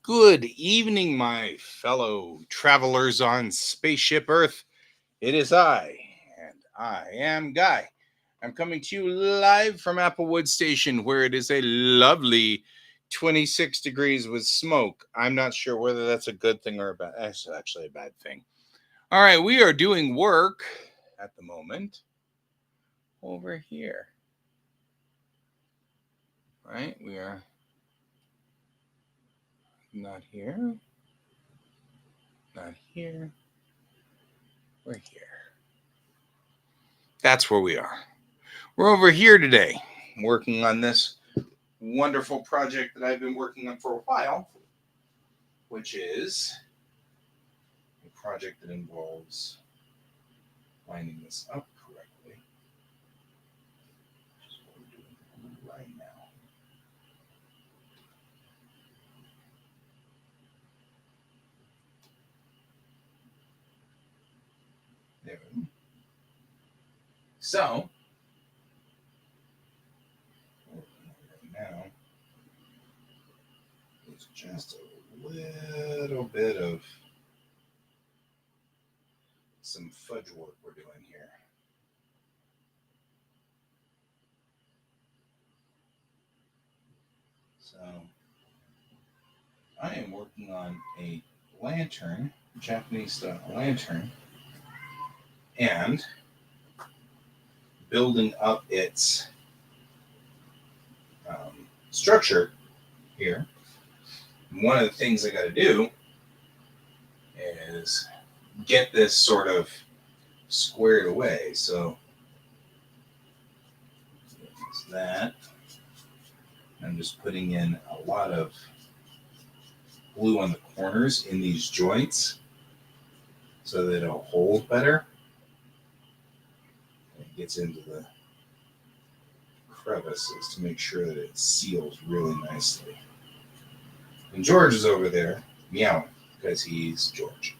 Good evening, my fellow travelers on Spaceship Earth. It is I am Guy. I'm coming to you live from Applewood Station, where it is a lovely 26 degrees with smoke. I'm not sure whether that's a good thing or a bad. That's actually a bad thing. All right, we are doing work at the moment over here. Right, we are not here, not here. We're here. That's where we are. We're over here today working on this wonderful project that I've been working on for a while, which is a project that involves lining this up correctly, which is what we're doing right now. There we go. So, right now is just a little bit of some fudge work we're doing here. So, I am working on a lantern, Japanese style lantern, and building up its structure here. One of the things I got to do is get this sort of squared away. So it's that. I'm just putting in a lot of glue on the corners in these joints so that it'll hold better. It gets into the crevices to make sure that it seals really nicely. And George is over there meowing because he's George.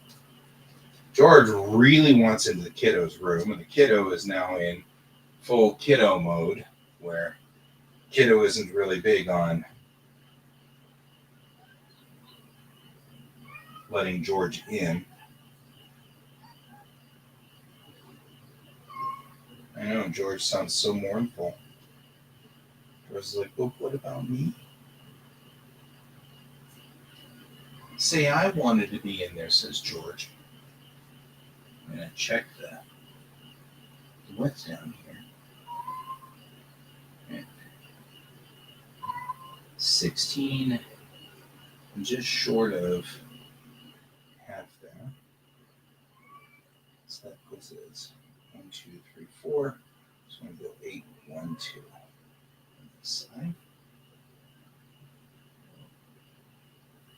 George really wants into the kiddo's room, and the kiddo is now in full kiddo mode, where kiddo isn't really big on letting George in. I know, George sounds so mournful. George is like, "Oh, what about me? Say I wanted to be in there," says George. I'm going to check what's down here. Okay. 16, just short of half there. So that puts it as 1, 2, 3, 4. So I'm going to go 8, 1, 2 on this side.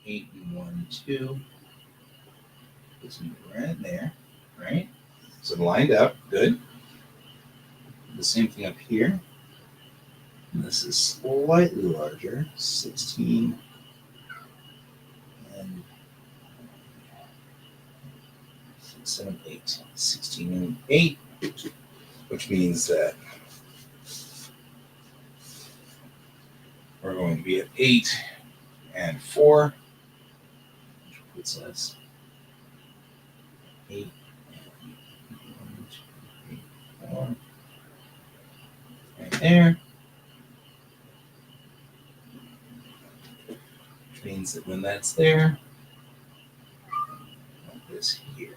8 and 1, 2. Puts me right there, right? So lined up, good. The same thing up here. And this is slightly larger, 16 and 6, 7, 8. 16 and 8, which means that we're going to be at 8 and 4, which puts us 8 and 1, 2, 3, 4, right there. Which means that when that's there, like this here.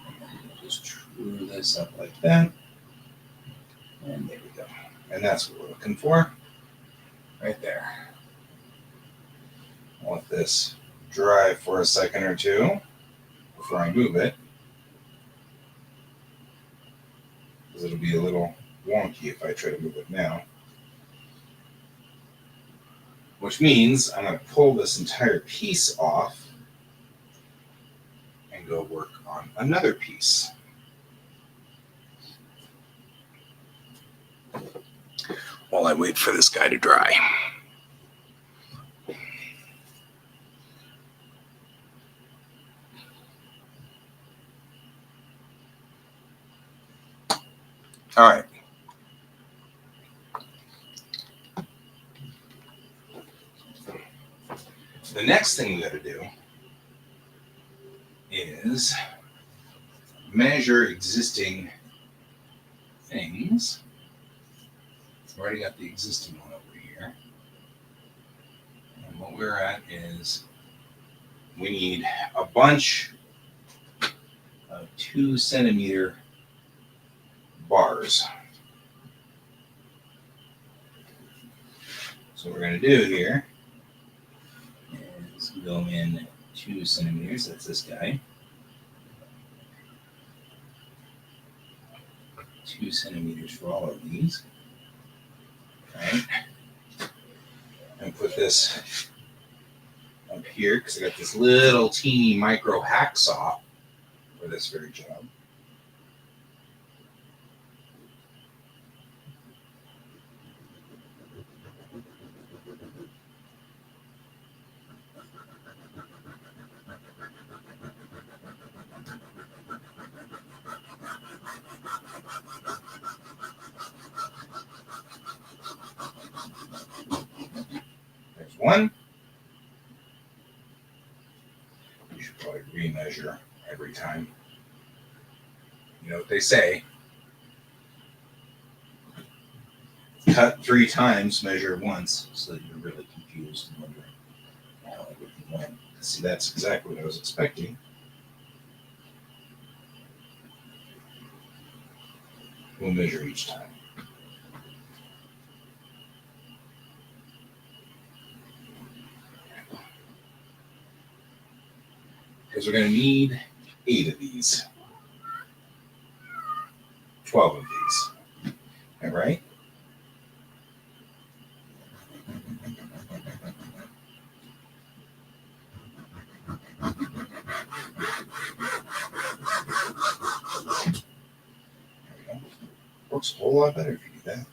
And just true this up like that. And there we go. And that's what we're looking for. Right there. I'll let this dry for a second or two before I move it, because it'll be a little wonky if I try to move it now. Which means I'm going to pull this entire piece off and go work on another piece. While I wait for this guy to dry. All right. The next thing we got to do is measure existing things. I've already got the existing one over here. And what we're at is we need a bunch of 2 centimeter bars. So what we're going to do here is go in 2 centimeters. That's this guy. 2 centimeters for all of these. Right? And put this up here because I got this little teeny micro hacksaw for this very job. There's one. You should probably remeasure every time. You know what they say. Cut 3 times, measure once, so that you're really confused and wondering how everything went. See, that's exactly what I was expecting. We'll measure each time. Because we're going to need 8 of these. 12 of these. All right? Works a whole lot better if you do that.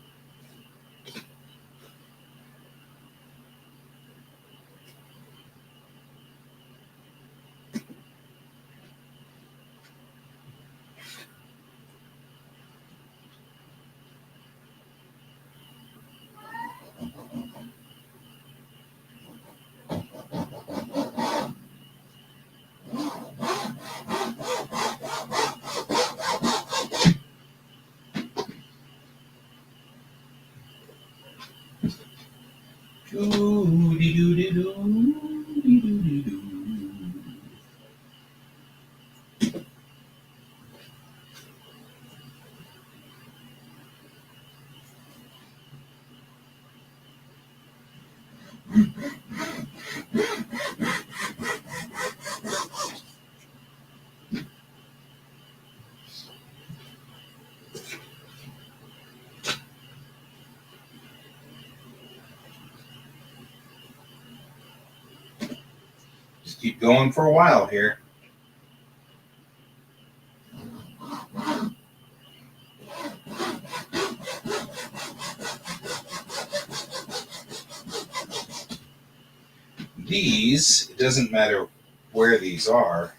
Just keep going for a while here. These, it doesn't matter where these are,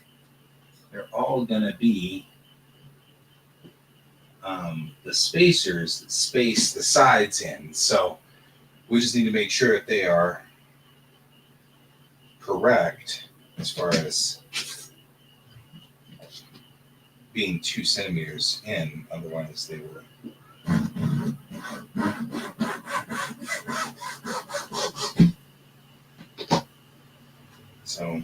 they're all going to be the spacers that space the sides in. So we just need to make sure that they are correct as far as being 2 centimeters in. Otherwise, they were. So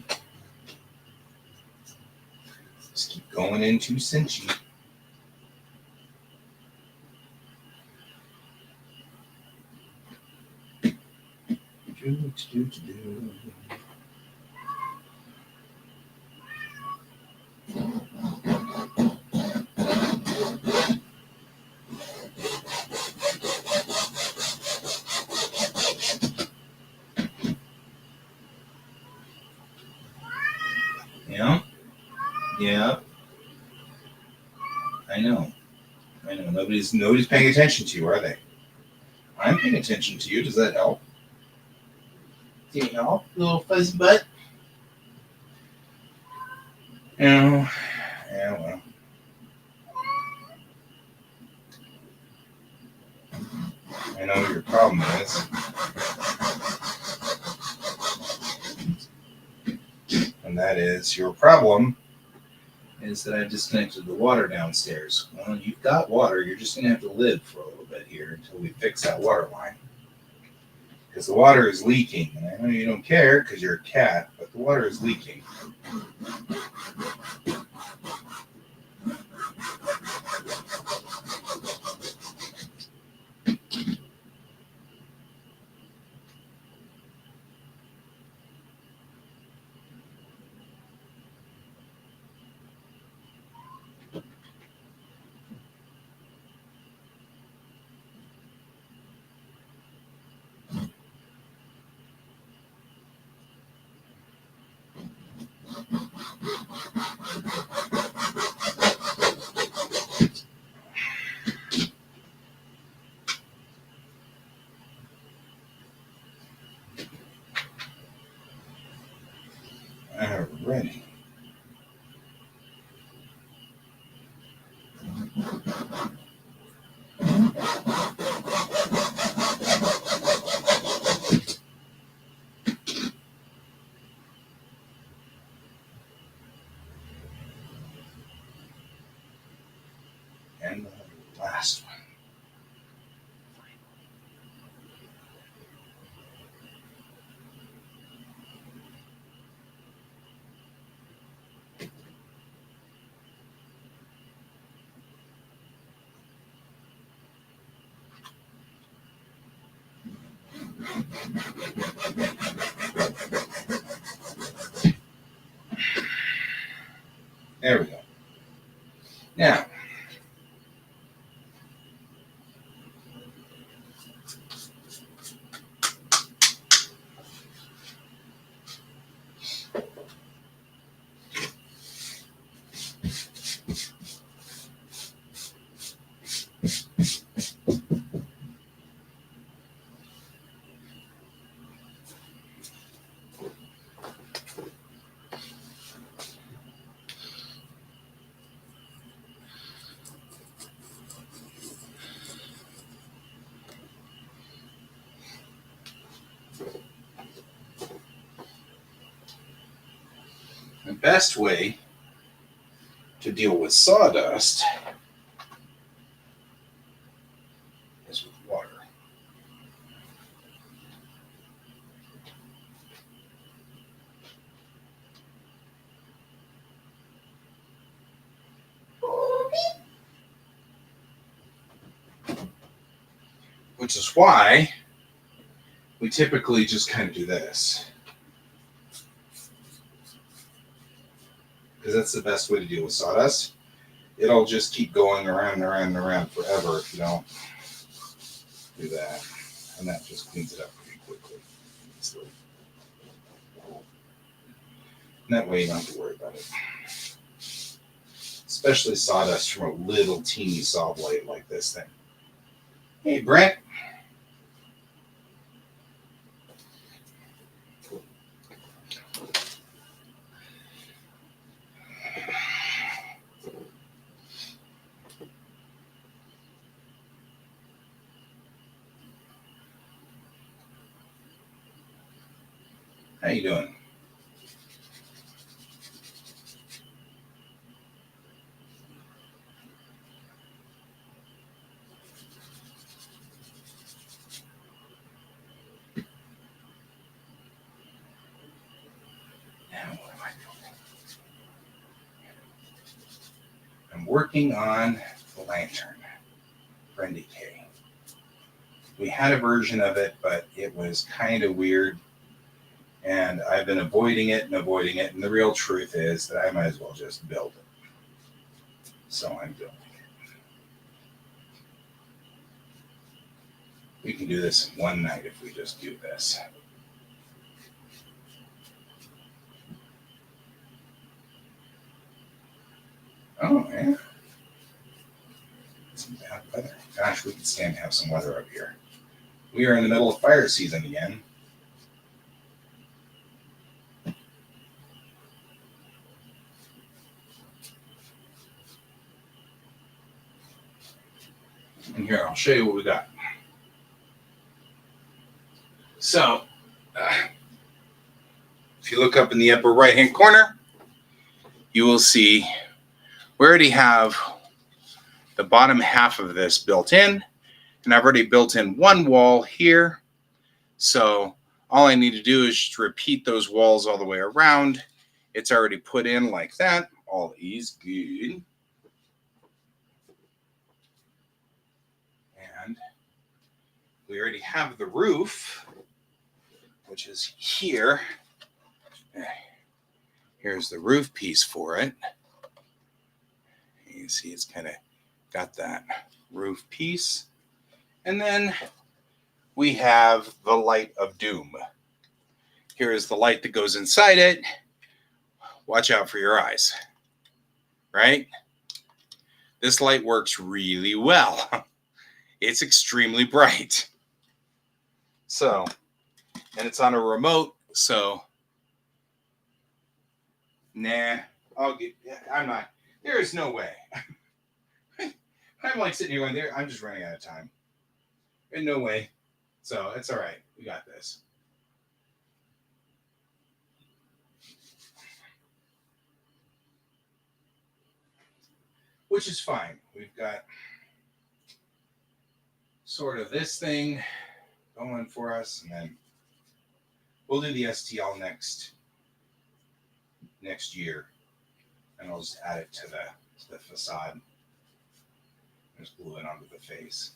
just keep going in 2 centimeters. Yeah. Yeah. I know. Nobody's paying attention to you, are they? I'm paying attention to you. Does that help? Do you help, little fuzzy butt? Yeah, well. I know what your problem is. and that is your problem is that I disconnected the water downstairs. Well, you've got water. You're just going to have to live for a little bit here until we fix that water line. Because the water is leaking. And I know you don't care because you're a cat, but the water is leaking. Alrighty. And the last one. There we go. Now, the best way to deal with sawdust is with water. Which is why we typically just kind of do this. Because that's the best way to deal with sawdust. It'll just keep going around and around and around forever if you don't do that. And that just cleans it up pretty quickly. And that way you don't have to worry about it. Especially sawdust from a little teeny saw blade like this thing. Hey, Brent. How you doing? Now what am I doing? I'm working on the lantern for NDK. We had a version of it, but it was kind of weird. And I've been avoiding it. And the real truth is that I might as well just build it. So I'm building it. We can do this in one night if we just do this. Oh, yeah. Some bad weather. Gosh, we could stand to have some weather up here. We are in the middle of fire season again. And here, I'll show you what we got. So, If you look up in the upper right-hand corner, you will see we already have the bottom half of this built in, and I've already built in one wall here. So all I need to do is just repeat those walls all the way around. It's already put in like that. All is good. And we already have the roof, which is here. Here's the roof piece for it. You can see it's kind of got that roof piece. And then we have the light of doom. Here is the light that goes inside it. Watch out for your eyes, right? This light works really well. It's extremely bright. So, and it's on a remote, so nah, I'm not, there is no way. I'm like sitting here going, I'm just running out of time. In no way. So it's all right. We got this. Which is fine. We've got sort of this thing going for us, and then we'll do the STL next year, and I'll just add it to the facade. Just glue it onto the face,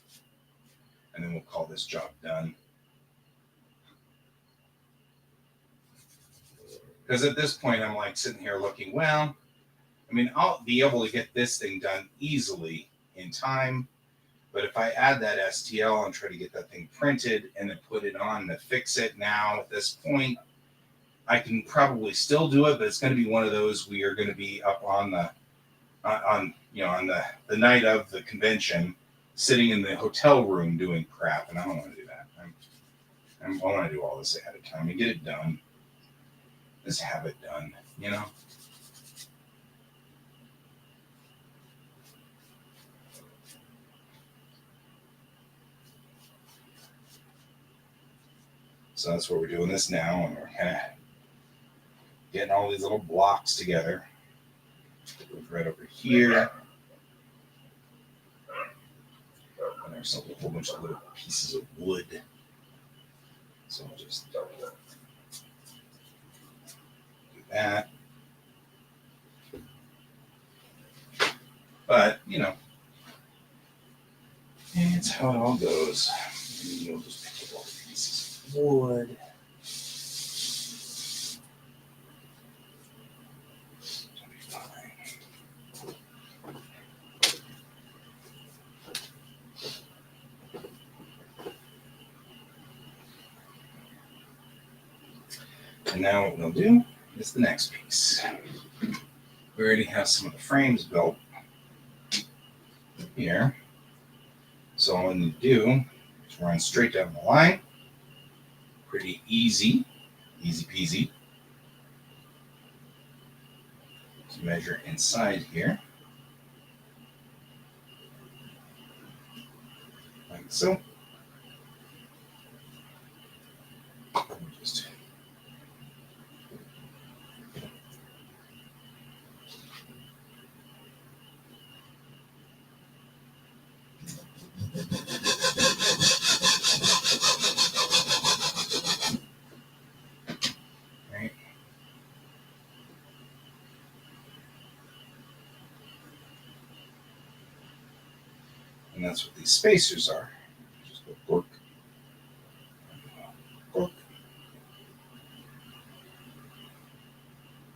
and then we'll call this job done. Because at this point, I'm like sitting here looking, well, I mean, I'll be able to get this thing done easily in time. But if I add that STL and try to get that thing printed and then put it on to fix it now at this point, I can probably still do it, but it's going to be one of those we are going to be up on the night of the convention, sitting in the hotel room doing crap, and I don't want to do that. I want to do all this ahead of time and get it done. Just have it done, you know. So that's what we're doing this now, and we're kind of getting all these little blocks together. Right over here. And there's a whole bunch of little pieces of wood. So I'll just do that. But, you know, it's how it all goes. And you'll just pick up all the pieces of wood. And now what we'll do is the next piece. We already have some of the frames built here. So all we need to do is run straight down the line. Pretty easy peasy. Let's measure inside here. Like so. Just right. And that's what these spacers are. Just go cork. Cork.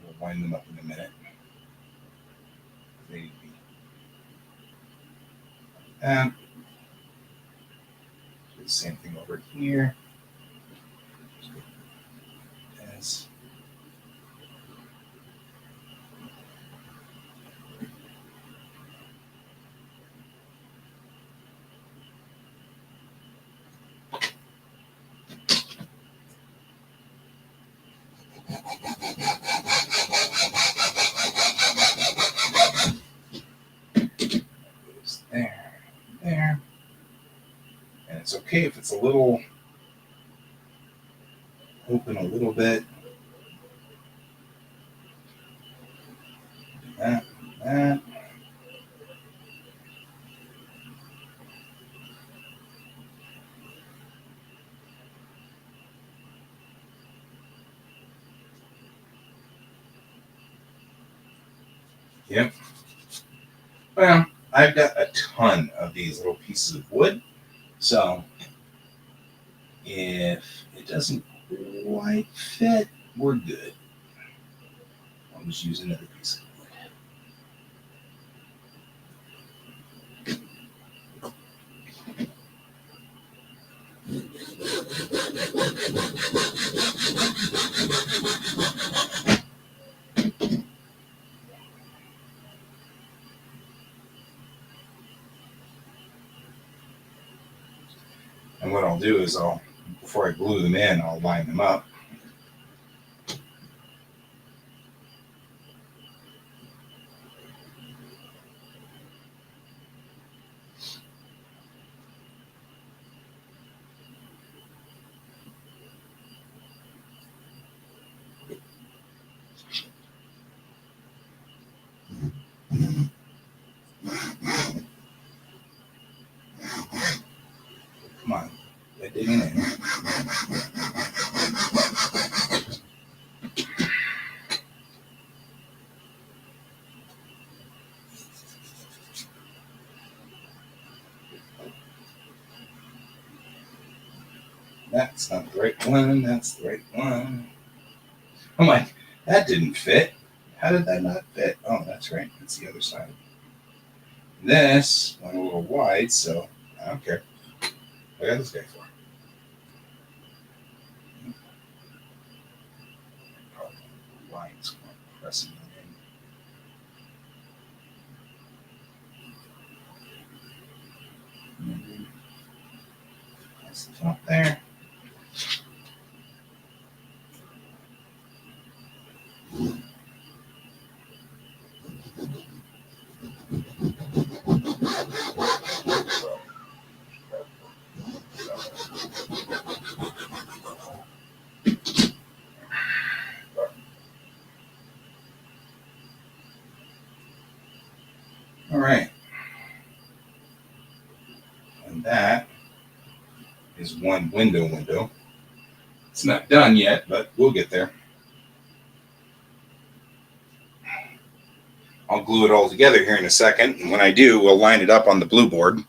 We'll wind them up in a minute. They need to be like that. Do the same thing over here. As there. And it's okay if it's a little open a little bit. that. Yep. Well, I've got a ton of these little pieces of wood, so if it doesn't quite fit, we're good. I'll just use another piece of wood. And what I'll do is before I glue them in, I'll line them up. Come on, get digging in. That's not the right one. That's the right one. I'm like, that didn't fit. How did that not fit? Oh, that's right. That's the other side. This went a little wide, so I don't care. I got this guy for. Lines pressing it in. That's the top there. All right. And that is one window. It's not done yet, but we'll get there. I'll glue it all together here in a second, and when I do, we'll line it up on the blue board.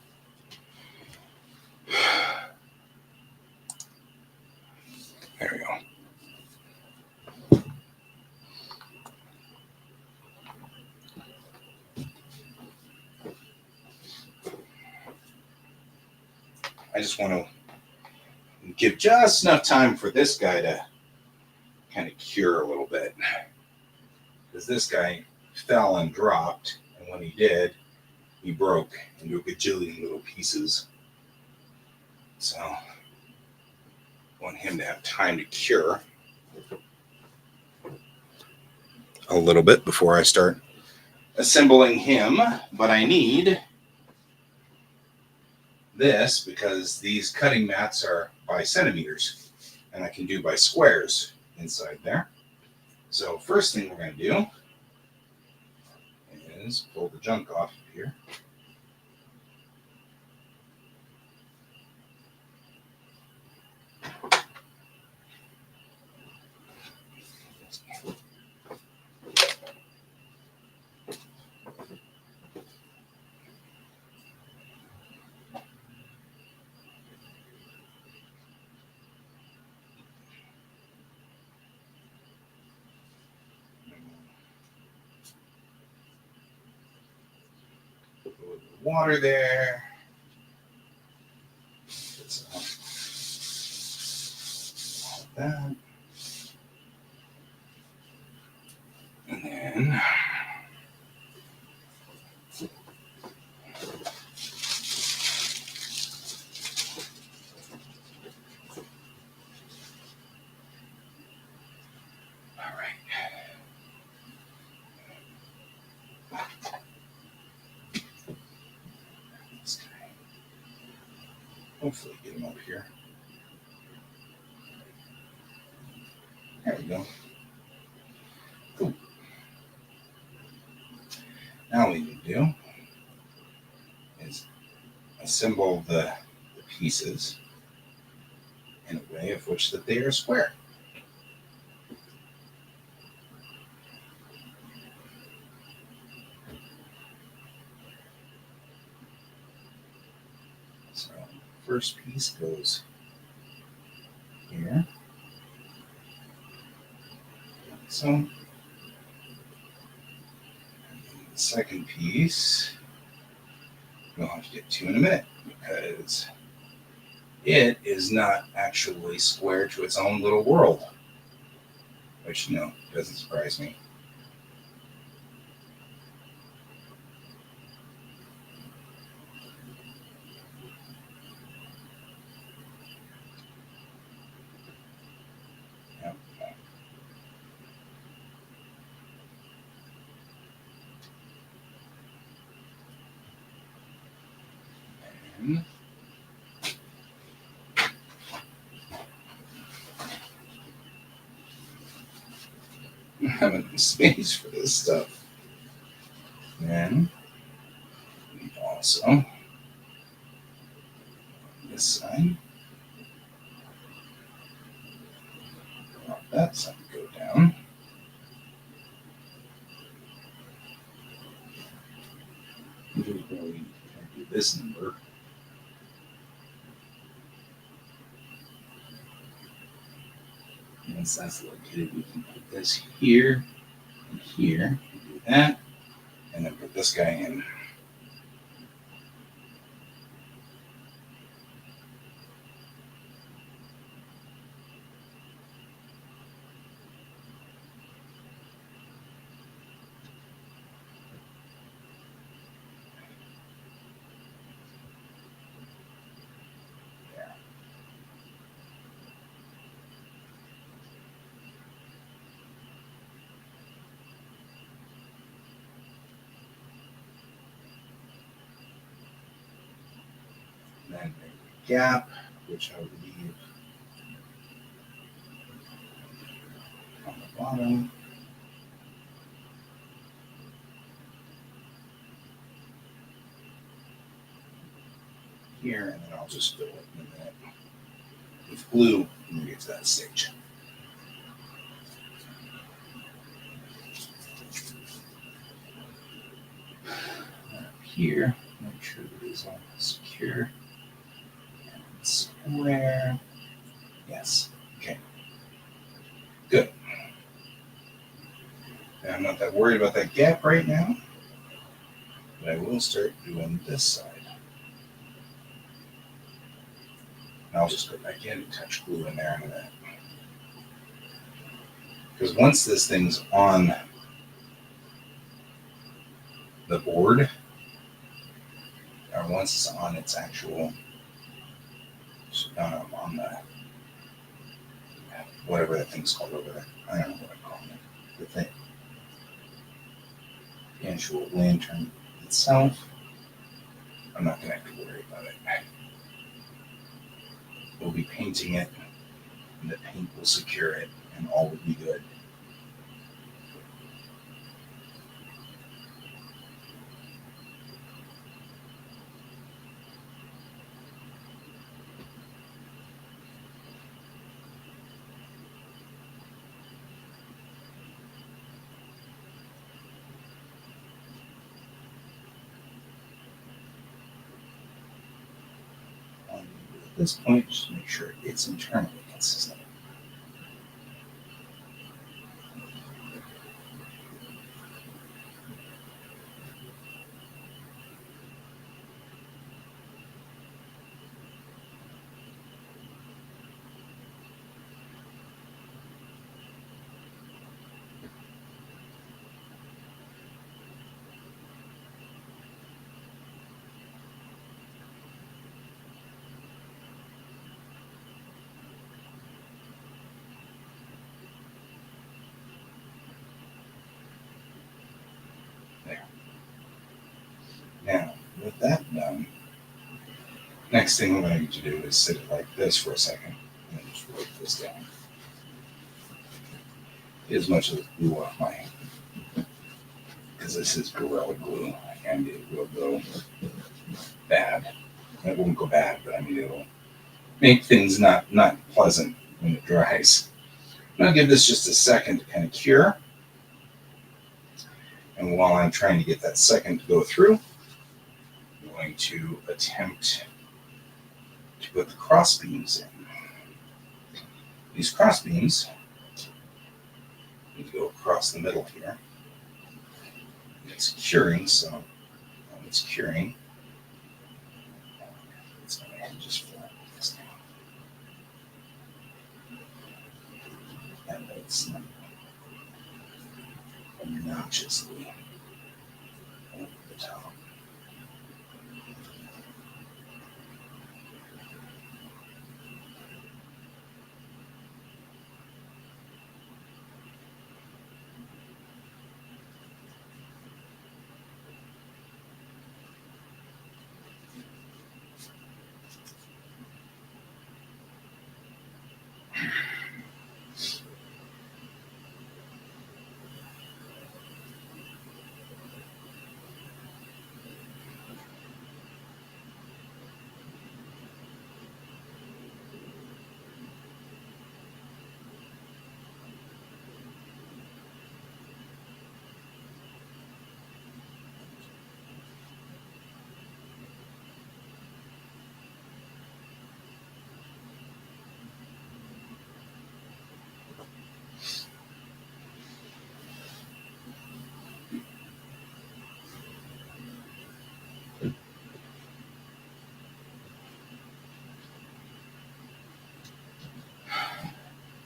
There we go. I just want to give just enough time for this guy to kind of cure a little bit, because this guy fell and dropped, and when he did, he broke into a gajillion little pieces. So I want him to have time to cure a little bit before I start assembling him. But I need this because these cutting mats are by centimeters, and I can do by squares inside there. So first thing we're going to do is pull the junk off here. Put a little water there. That. And then all right. This guy. Hopefully get him up here. There we go. Cool. Now what we need to do is assemble the pieces in a way of which that they are square. So first piece goes here. So the second piece we'll have to get to in a minute because it is not actually square to its own little world, which, doesn't surprise me. Yep. And I'm having space for this stuff. And also on this side, drop that side, go down. Usually probably do this number. Once that's located, we can put this here and here, do that, and then put this guy in. Then make a gap, which I would leave on the bottom. Here, and then I'll just fill it in a minute with glue when we get to that stage. Up here, make sure that it is all secure and square. Yes. Okay. Good. And I'm not that worried about that gap right now, but I will start doing this side. And I'll just go back in and touch glue in there in a minute. Because once this thing's on the board, or once it's on its actual, on the, whatever that thing's called over there. I don't know what I'm calling it. The thing. The actual lantern itself. I'm not going to have to worry about it. We'll be painting it, and the paint will secure it, and all will be good. At this point, just make sure it's internally consistent. Now, with that done, next thing we're going to need to do is sit it like this for a second and just wipe this down. Get as much of the glue off my because this is Gorilla Glue and it will go bad. It won't go bad, but I mean, it'll make things not pleasant when it dries. I'll give this just a second to kind of cure. And while I'm trying to get that second to go through, I'm going to attempt to put the cross beams in. These cross beams need to go across the middle here. It's curing, so while it's curing, it's going to just flat this down. And it's obnoxiously over the top.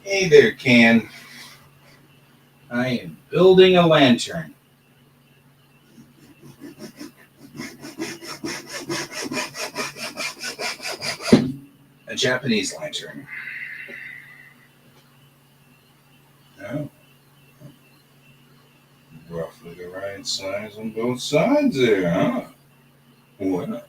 Hey there, Can. I am building a lantern. A Japanese lantern. Oh. Roughly the right size on both sides there, huh? Well.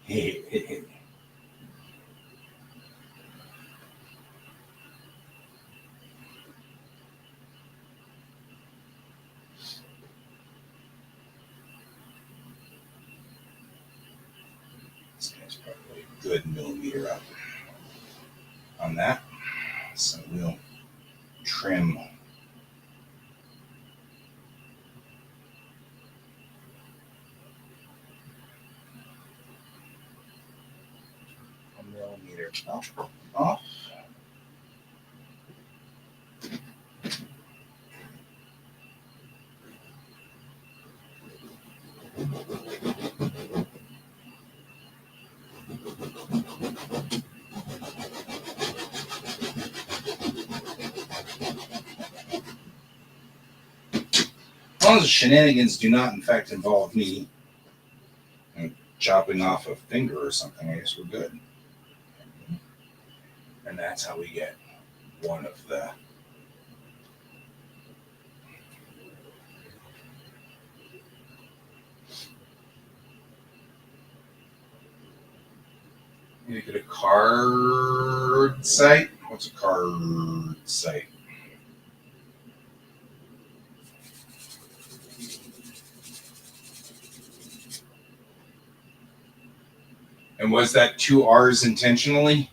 Hey. This guy's probably a good millimeter up on that. So we'll trim a millimeter off. As long as the shenanigans do not, in fact, involve me chopping off a finger or something, I guess we're good. And that's how we get one of the you get a card site. What's a card site? And was that 2 R's intentionally?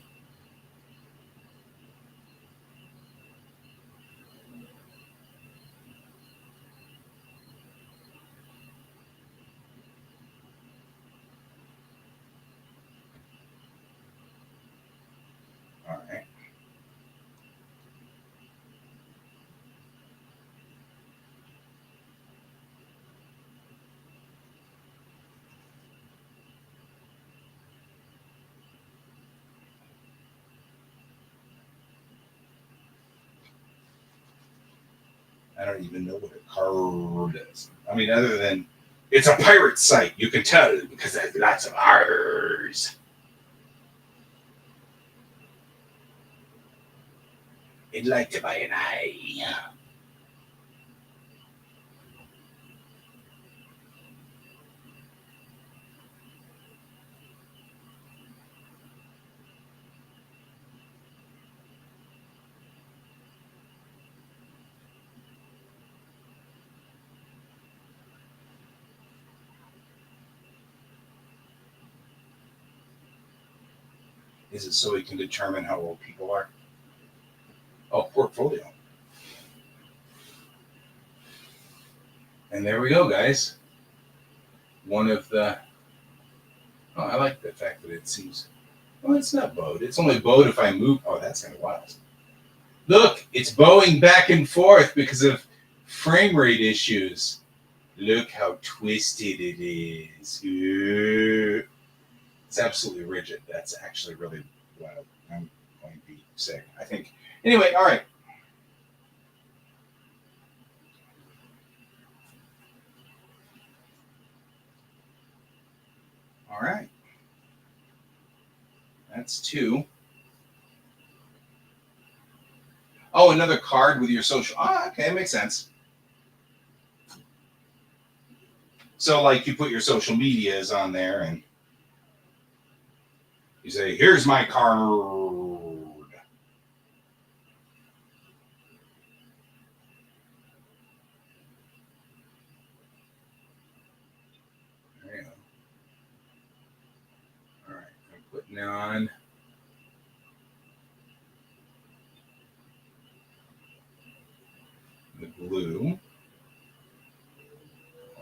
All right. I don't even know what a card is. I mean, other than it's a pirate site, you can tell because there's lots of R's. I'd like to buy an eye. Is it so we can determine how old people are? Oh, portfolio. And there we go, guys. One of the... Oh, I like the fact that it seems... Well, it's not bowed. It's only bowed if I move... Oh, that's kind of wild. Look, it's bowing back and forth because of frame rate issues. Look how twisted it is. It's absolutely rigid. That's actually really wild. I'm going to be sick, I think. Anyway, all right. All right. That's 2. Oh, another card with your social. Ah, okay, that makes sense. So, like, you put your social medias on there and you say, here's my card. There you go. All right, I'm putting on the glue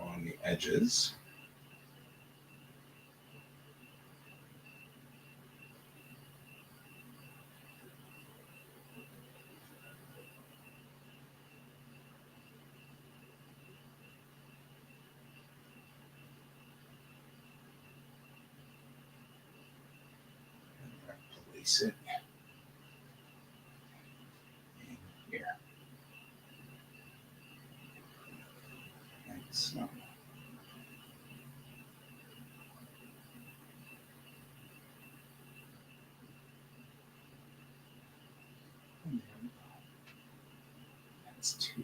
on the edges. Place it in here. Thanks. That's 2.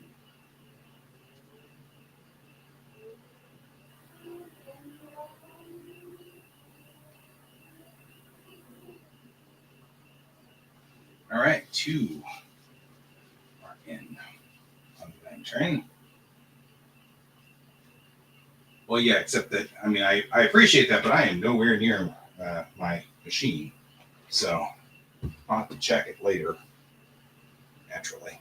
All right, 2 are in on the lantern. Well, yeah, except that, I mean, I appreciate that, but I am nowhere near my machine. So I'll have to check it later, naturally.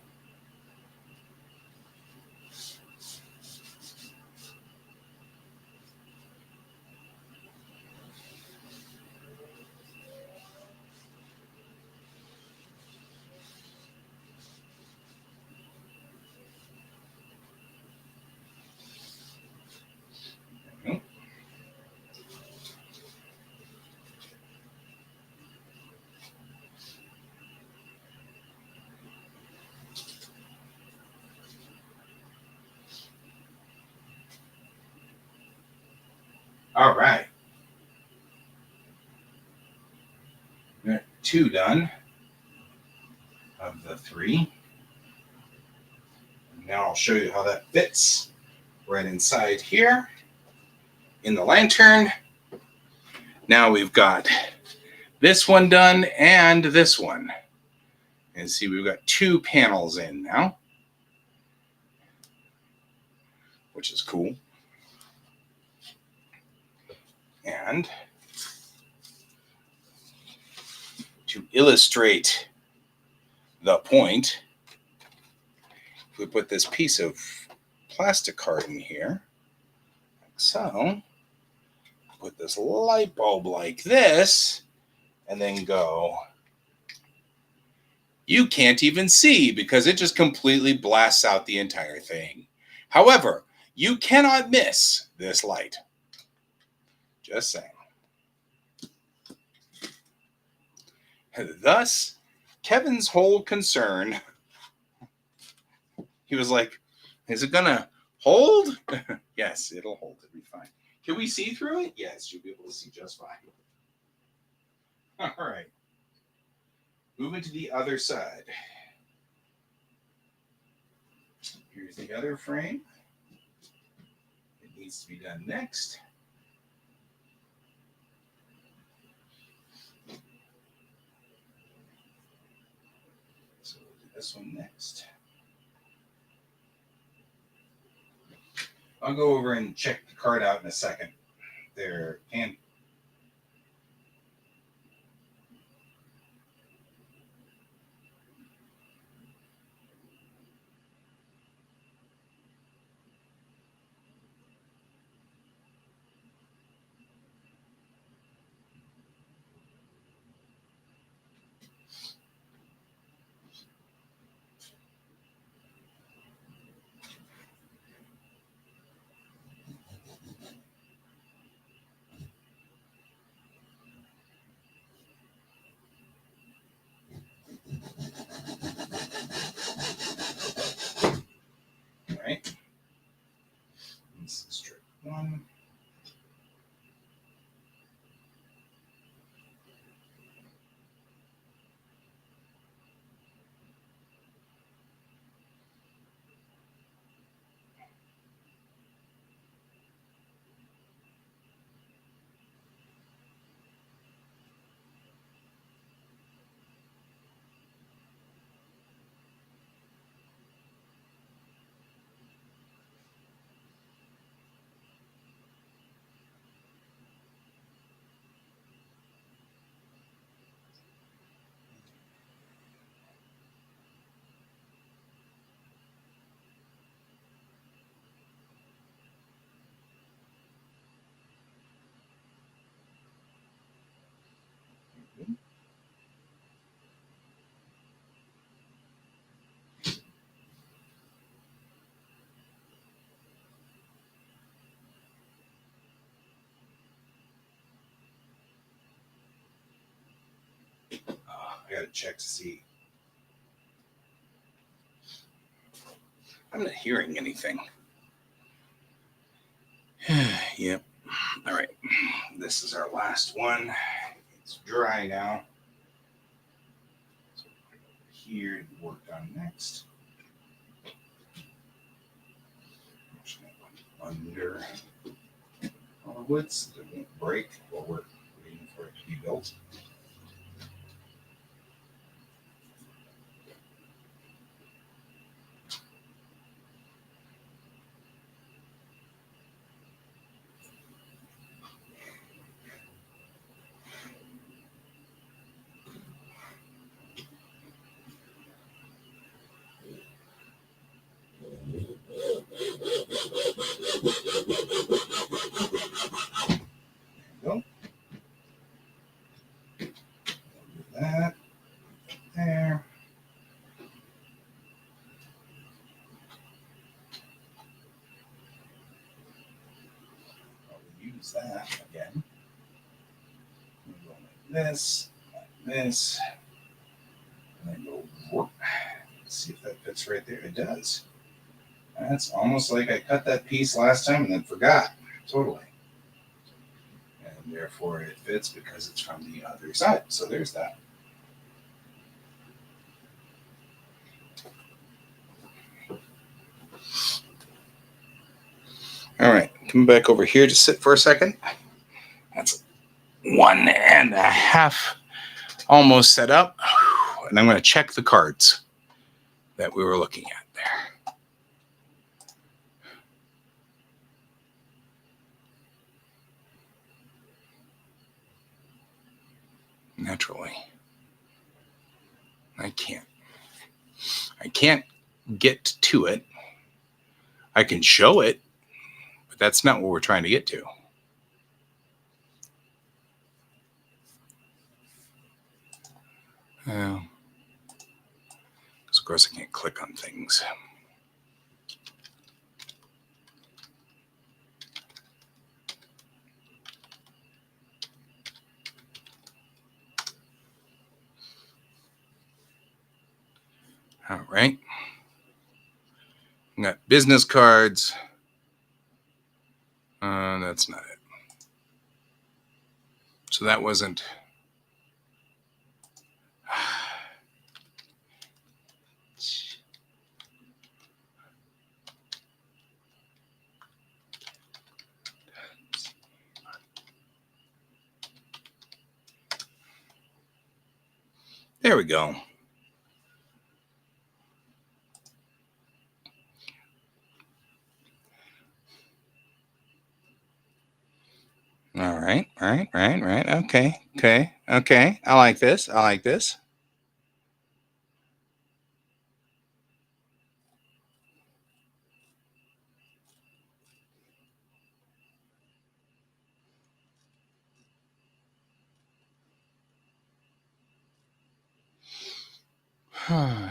All right. Got 2 done of the 3. Now I'll show you how that fits right inside here in the lantern. Now we've got this one done and this one. And see, we've got 2 panels in now, which is cool. And to illustrate the point, we put this piece of plastic card in here, like so. Put this light bulb like this, and then go. You can't even see because it just completely blasts out the entire thing. However, you cannot miss this light. Just saying. Thus, Kevin's whole concern, he was like, Is it gonna hold? Yes, it'll hold. It'll be fine. Can we see through it? Yes, you'll be able to see just fine. All right. Moving to the other side. Here's the other frame. It needs to be done next. So we'll do this one next. I'll go over and check the card out in a second. There can. All right. This is trick one. I gotta check to see. I'm not hearing anything. Yep. All right. This is our last one. It's dry now. So we'll put it over here to work on next. Under all the wood so it won't break while we're waiting for it to be built. Go. That there. I'll use that again. We'll go like this, and then go whoop. See if that fits right there. It does. That's almost like I cut that piece last time and then forgot. Totally. And therefore it fits because it's from the other side. So there's that. All right, come back over here to sit for a second. That's 1.5 almost set up. And I'm going to check the cards that we were looking at there. Naturally, I can't get to it. I can show it, but that's not what we're trying to get to. Because of course I can't click on things. All right. Got business cards. That's not it. So that wasn't. There we go. All right. Okay. I like this.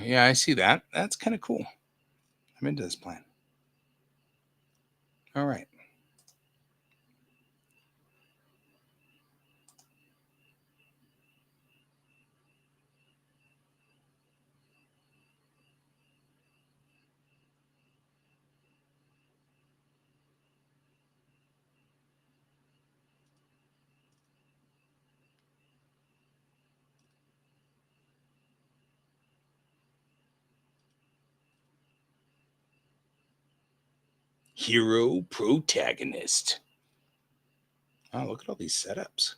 Yeah, I see that. That's kind of cool. I'm into this plan. All right. Hero protagonist. Oh, look at all these setups.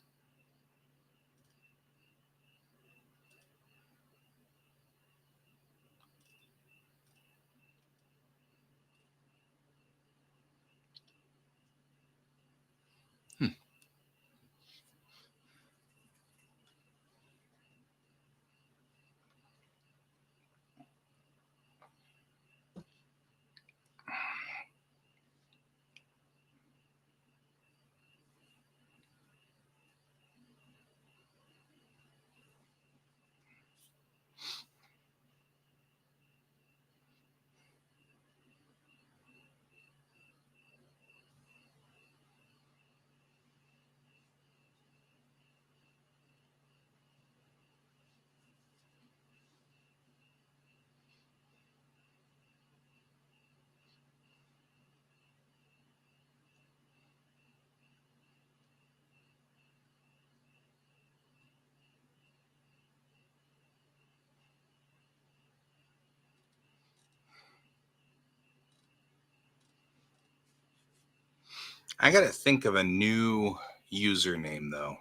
I got to think of a new username though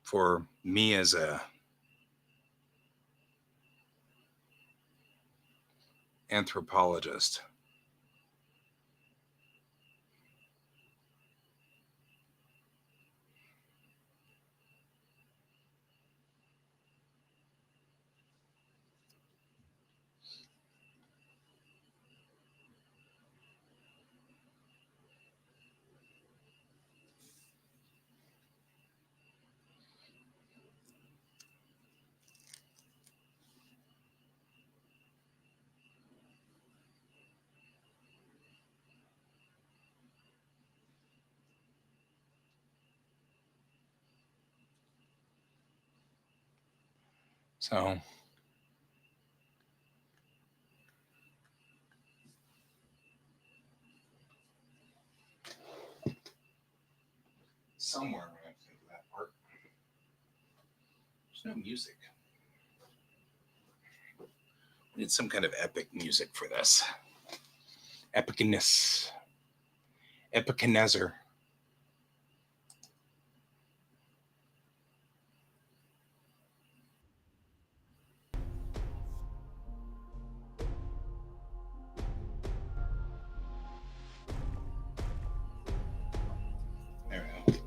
for me as a anthropologist. So somewhere I'm going to think of that part. There's no music. We need some kind of epic music for this. Epicness. Epicanizer. There we go.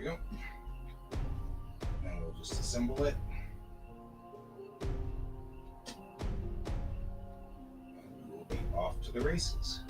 we go. And we'll just assemble it. And we will be off to the races.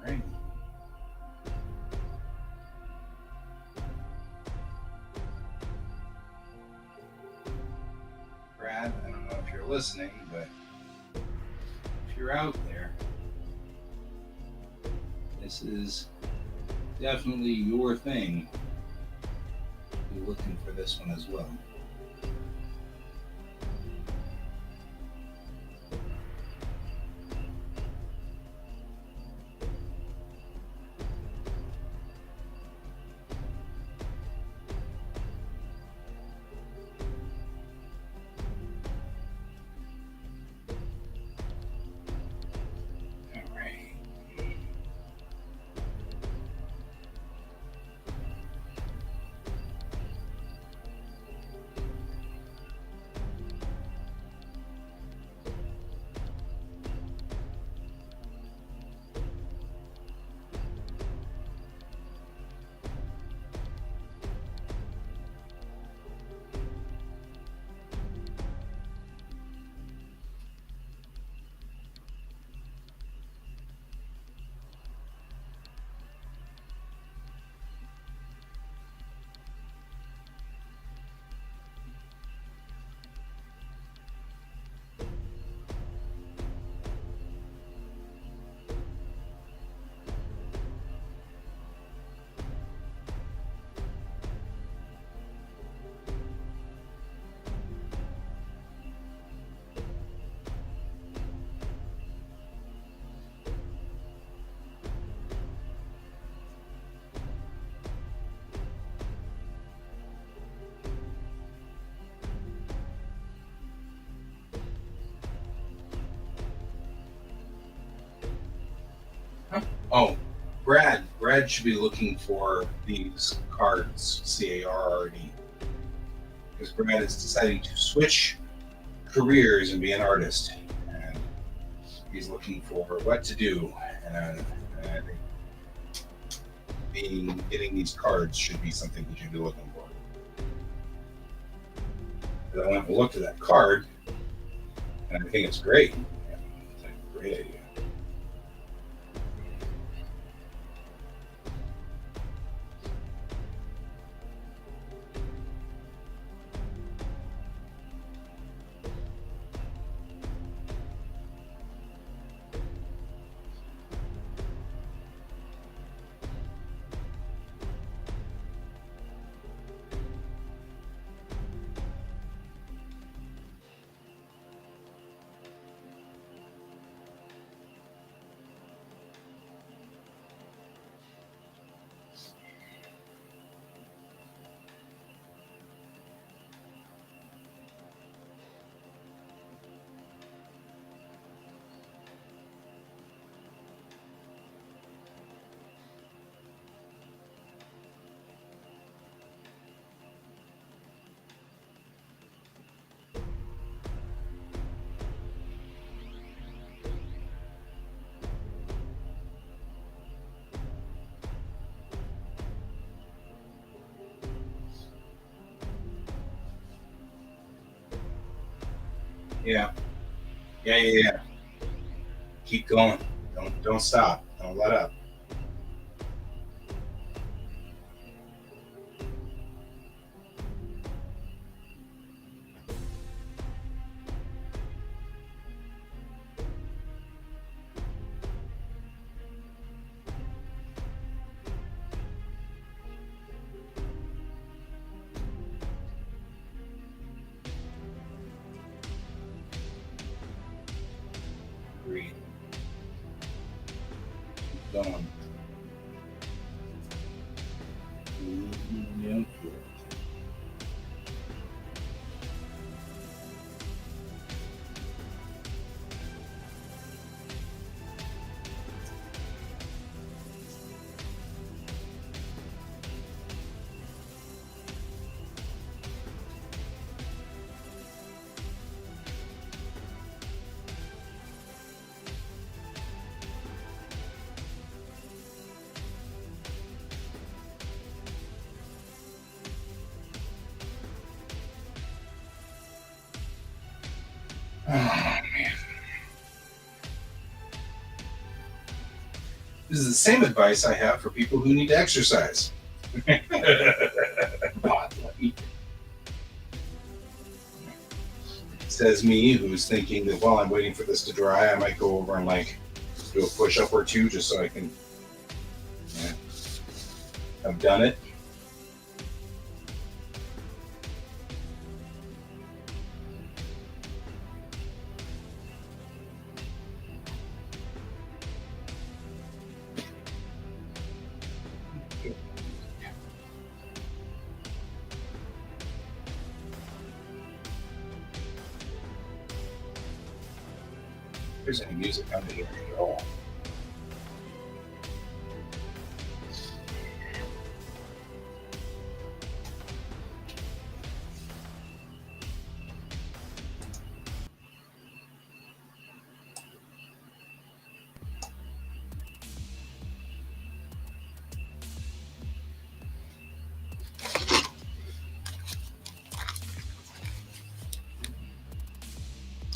Right. Brad, I don't know if you're listening, but if you're out there, this is definitely your thing. Be looking for this one as well. Oh, Brad should be looking for these cards, CARRD, because Brad is deciding to switch careers and be an artist, and he's looking for what to do. And I think getting these cards should be something he should be looking for. But I went and looked at that card, and I think it's great. It's a great idea. Yeah. Yeah. Keep going. Don't stop. Don't let up. Breathe. Keep going. Yeah. Oh, man. This is the same advice I have for people who need to exercise. Says me, who's thinking that while I'm waiting for this to dry, I might go over and like do a push up or two just so I can. Yeah, I've done it. If there's any music under here at all.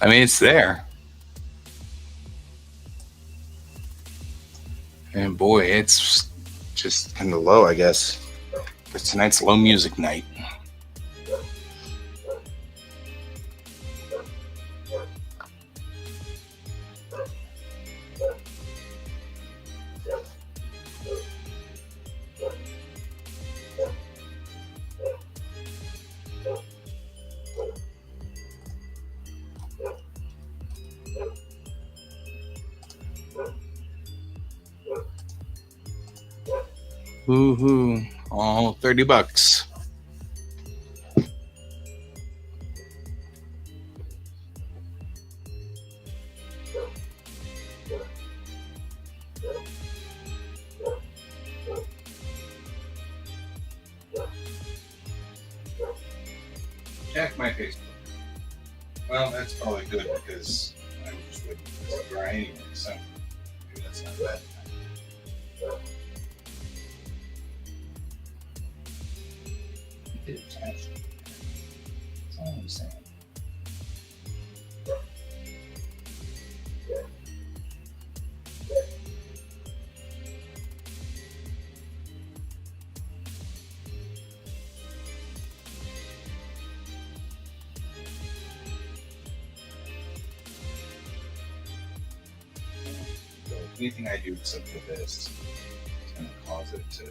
I mean, it's there. And boy, it's just kind of low, I guess. But tonight's low music night. Woohoo. All $30. Check my Facebook. Well, that's probably good because I'm just waiting for this to dry anyway, so maybe that's not bad. Get attached. That's all I'm saying. So anything I do except for this is going to cause it to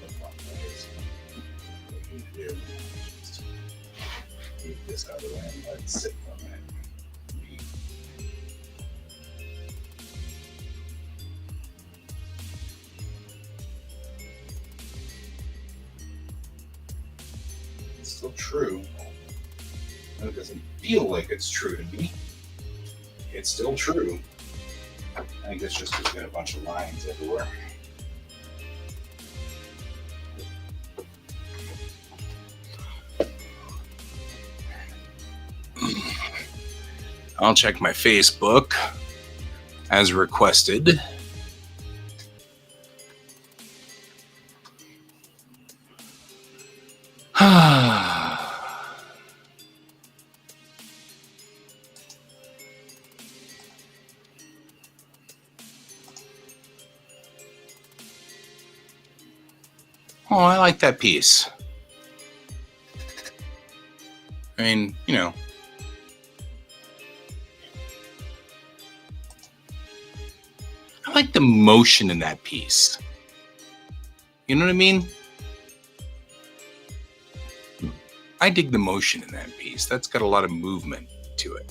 look like this. What you need to do is just move this out of the way and let it sit for a minute. It's still true. It doesn't feel like it's true to me. It's still true. I think it's just because we got a bunch of lines everywhere. I'll check my Facebook as requested. Oh, I like that piece. I mean, I like the motion in that piece. You know what I mean? I dig the motion in that piece. That's got a lot of movement to it.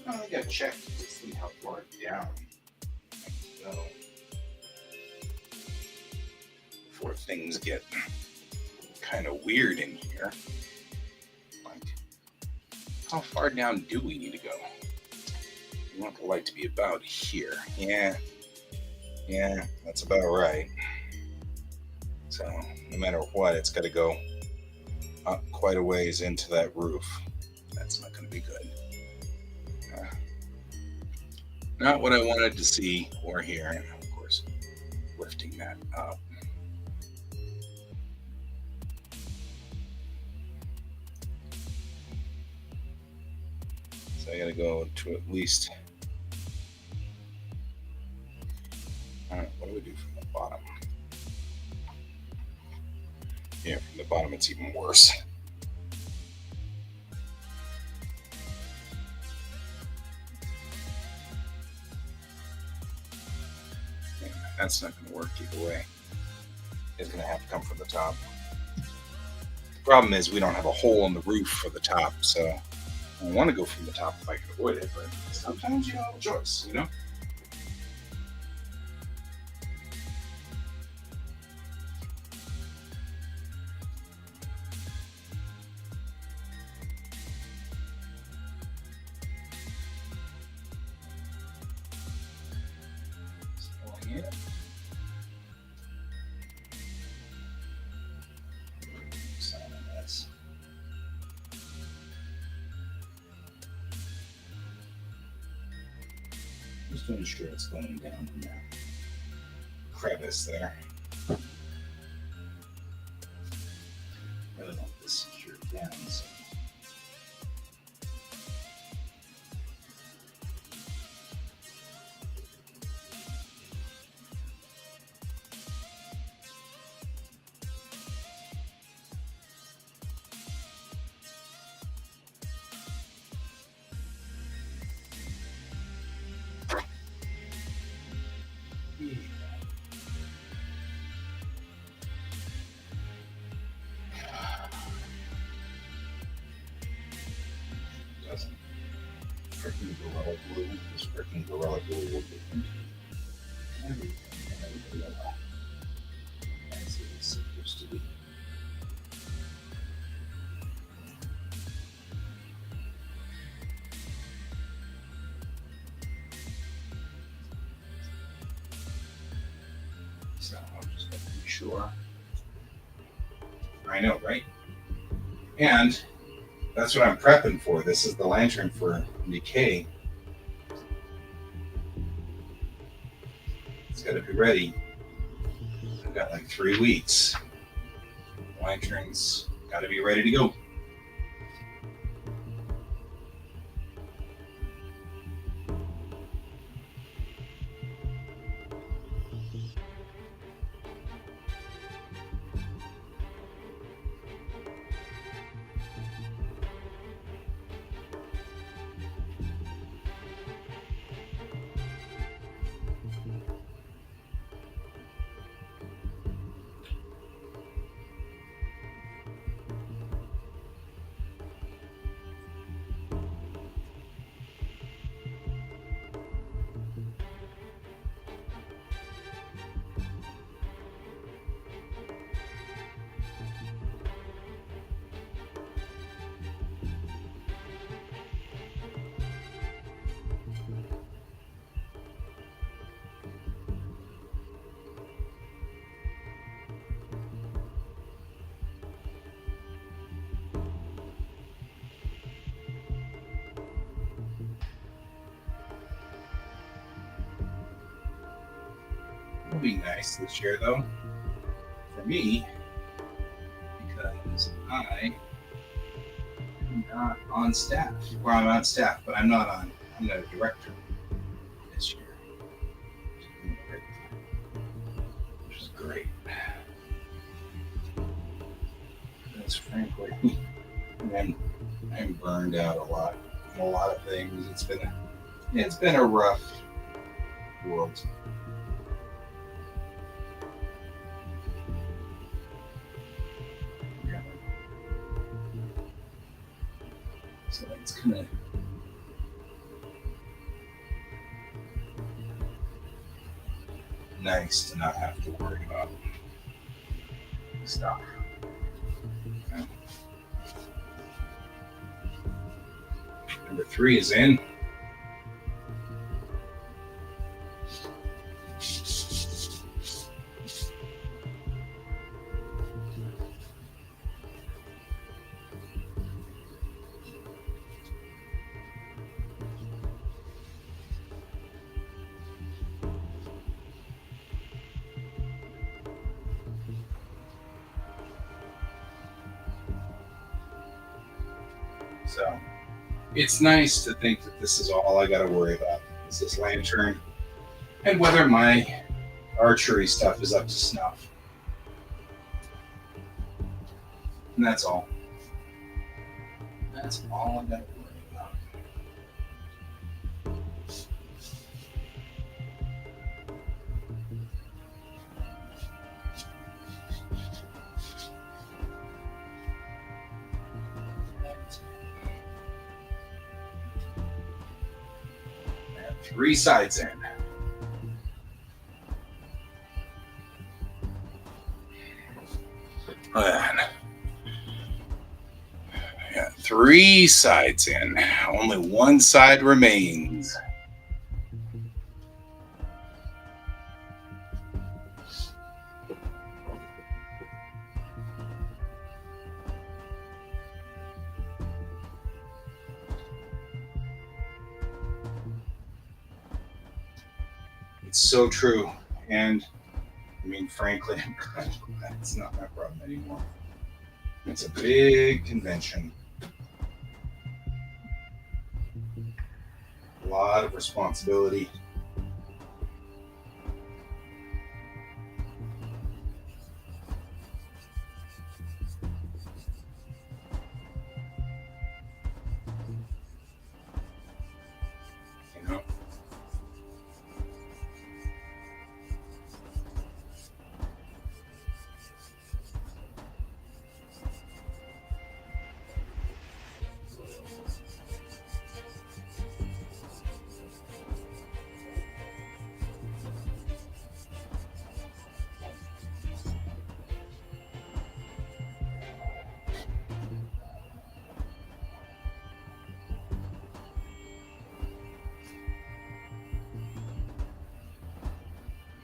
I gotta check to see how far down I can go before things get kind of weird in here. Like, how far down do we need to go? We want the light to be about here. Yeah, that's about right. So no matter what, it's got to go up quite a ways into that roof. That's not going to be good. Not what I wanted to see or hear, and of course, lifting that up. So I got to go to at least. What do we do from the bottom? Yeah, from the bottom, it's even worse. Yeah, that's not going to work either way. It's going to have to come from the top. The problem is we don't have a hole in the roof for the top, so I want to go from the top if I can avoid it, but sometimes you don't have a choice, you know? Just to ensure it's going down in that crevice there. Really want this secured down. So. Doesn't. Freaking Gorilla Glue. This freaking Gorilla Glue will get into everything as it's supposed to be. So I'm just making sure. I know, right? And that's what I'm prepping for. This is the lantern for decay. It's got to be ready. I've got like 3 weeks. Lantern's got to be ready to go. It'll be nice this year, though, for me, because I am not on staff. Well, I'm on staff, but I'm not a director this year, which is great. Because frankly, I'm burned out a lot of things. It's been a rough world. Yeah. So it's kind of nice to not have to worry about stuff. Yeah. Number 3 is in. So it's nice to think that this is all I got to worry about is this lantern and whether my archery stuff is up to snuff. And that's all. That's all I got to worry about. And 3 sides in. And 3 sides in. Only 1 side remains. It's so true. And I mean, frankly, I'm kind of glad it's not my problem anymore. It's a big convention. A lot of responsibility. You know?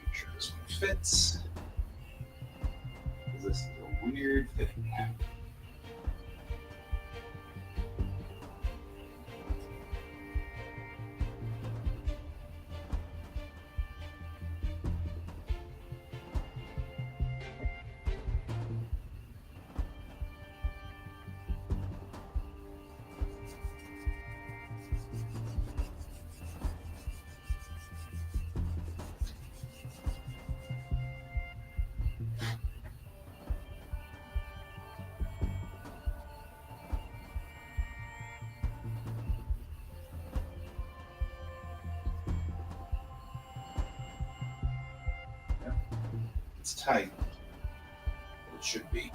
Make sure this one fits. This is a weird thing. It's tight. It should be. It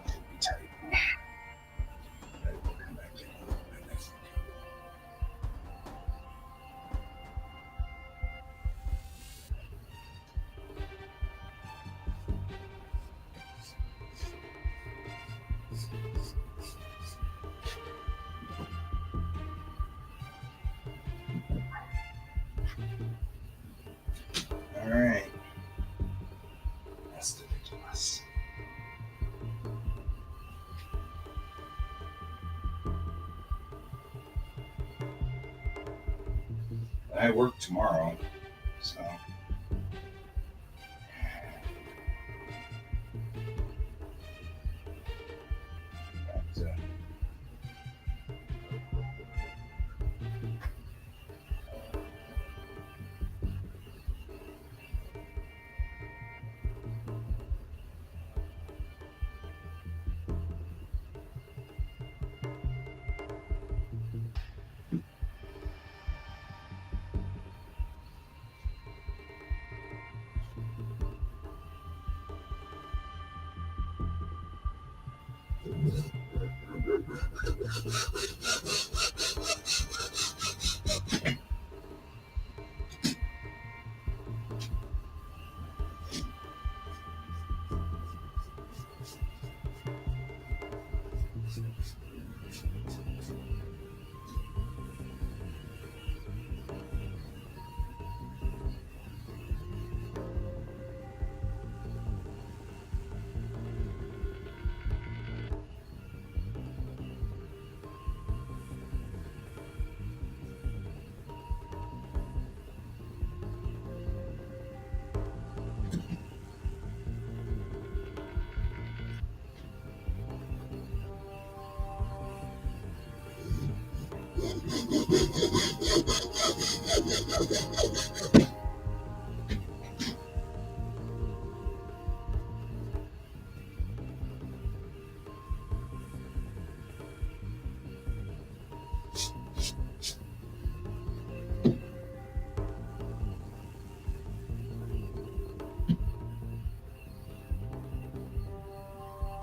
should be tight. That will come back in a little bit, I think. All right. That's ridiculous. I work tomorrow, so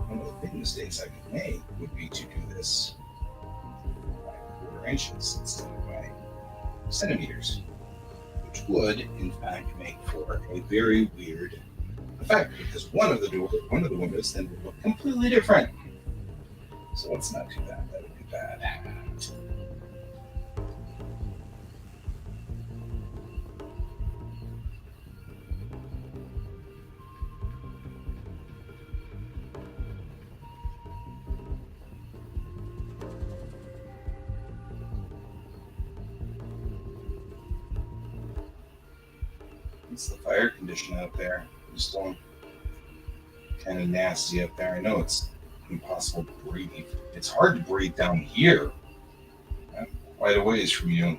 One of the big mistakes I could make would be to do this by quarter inches instead of by centimeters, which would, in fact, make for a very weird effect because one of the windows then would look completely different. So let's not do that. That would be bad. It's the fire condition out there. Just don't kind of nasty up there. I know it's impossible to breathe. It's hard to breathe down here. I'm quite a ways from you.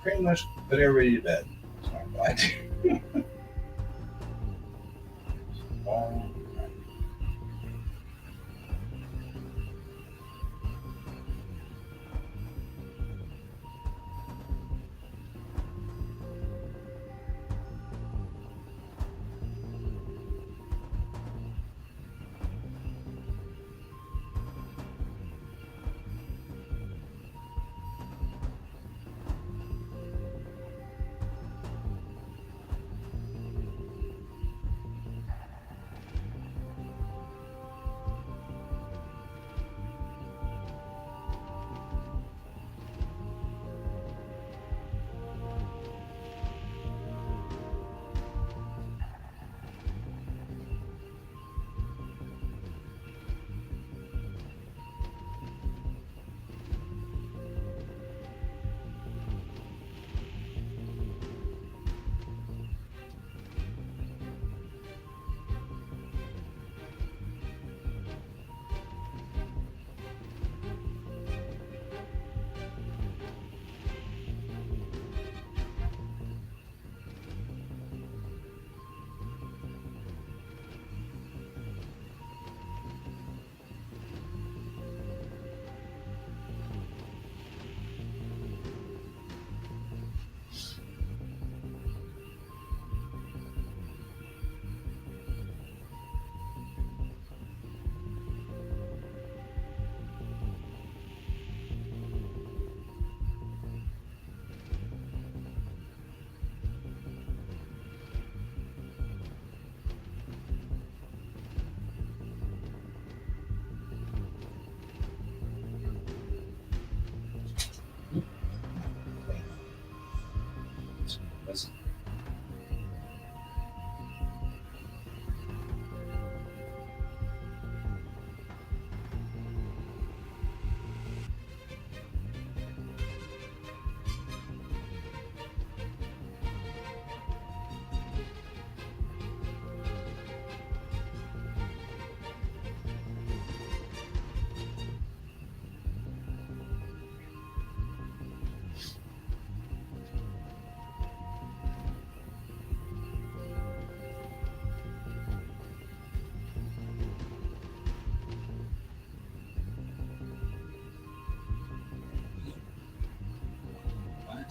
Pretty much put everybody to bed. So I'm glad to.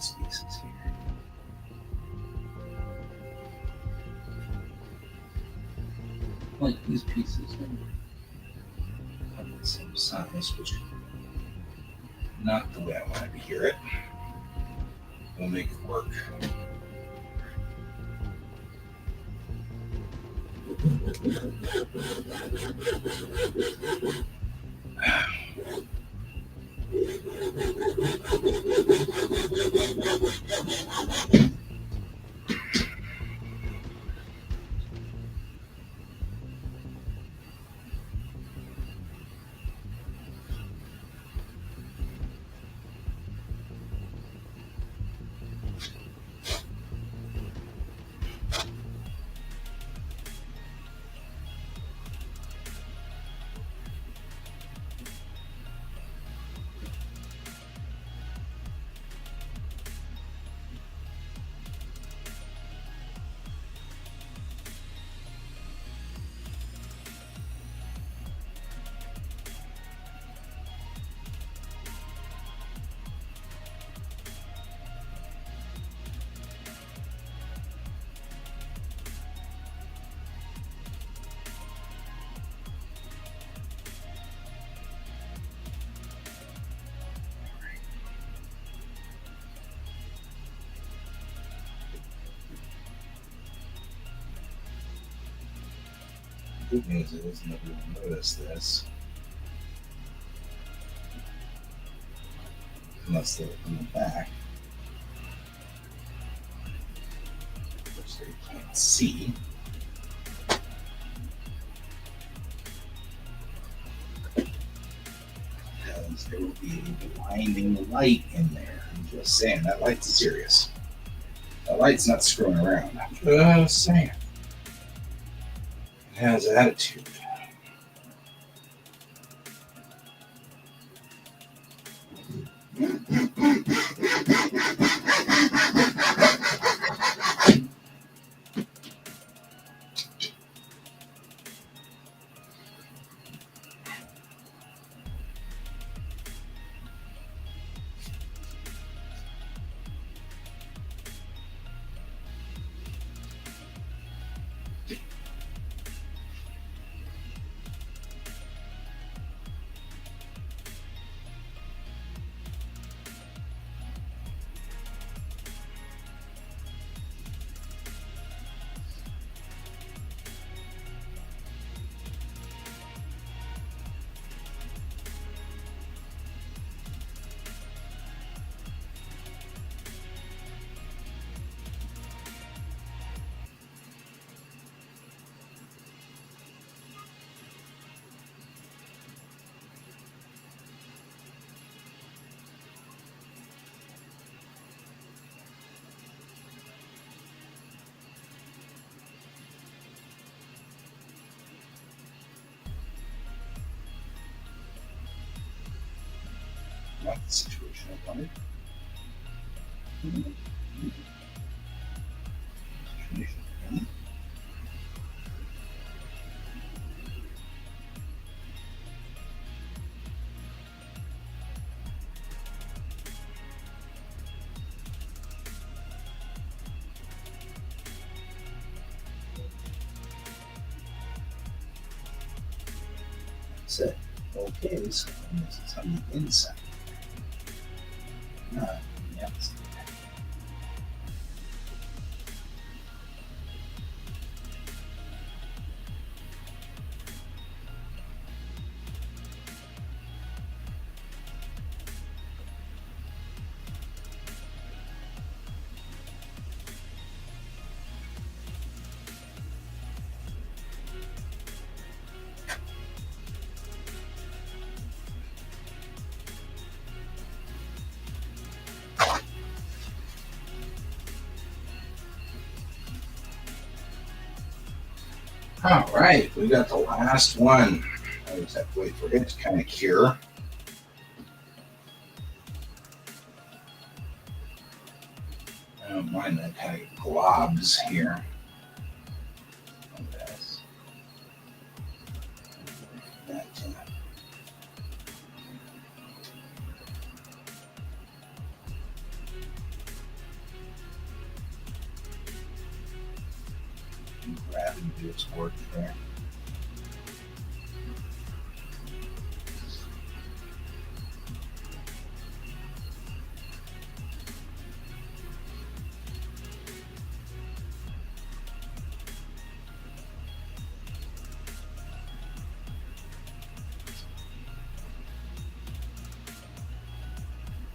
parts pieces here. Like these pieces are the same size, which is not the way I wanted to hear it. We'll make it work. The good news is nobody will notice this unless they're in the back, which they can't see. Because there will be a blinding light in there. I'm just saying, that light's serious. The light's not screwing around. I'm just saying. It has attitude. Not the situation I wanted. Set. Okay, so this is on the inside. Not on the outside. All right, we got the last one. I just have to wait for it to kind of cure. I don't mind that kind of globs here. didn't do its work there.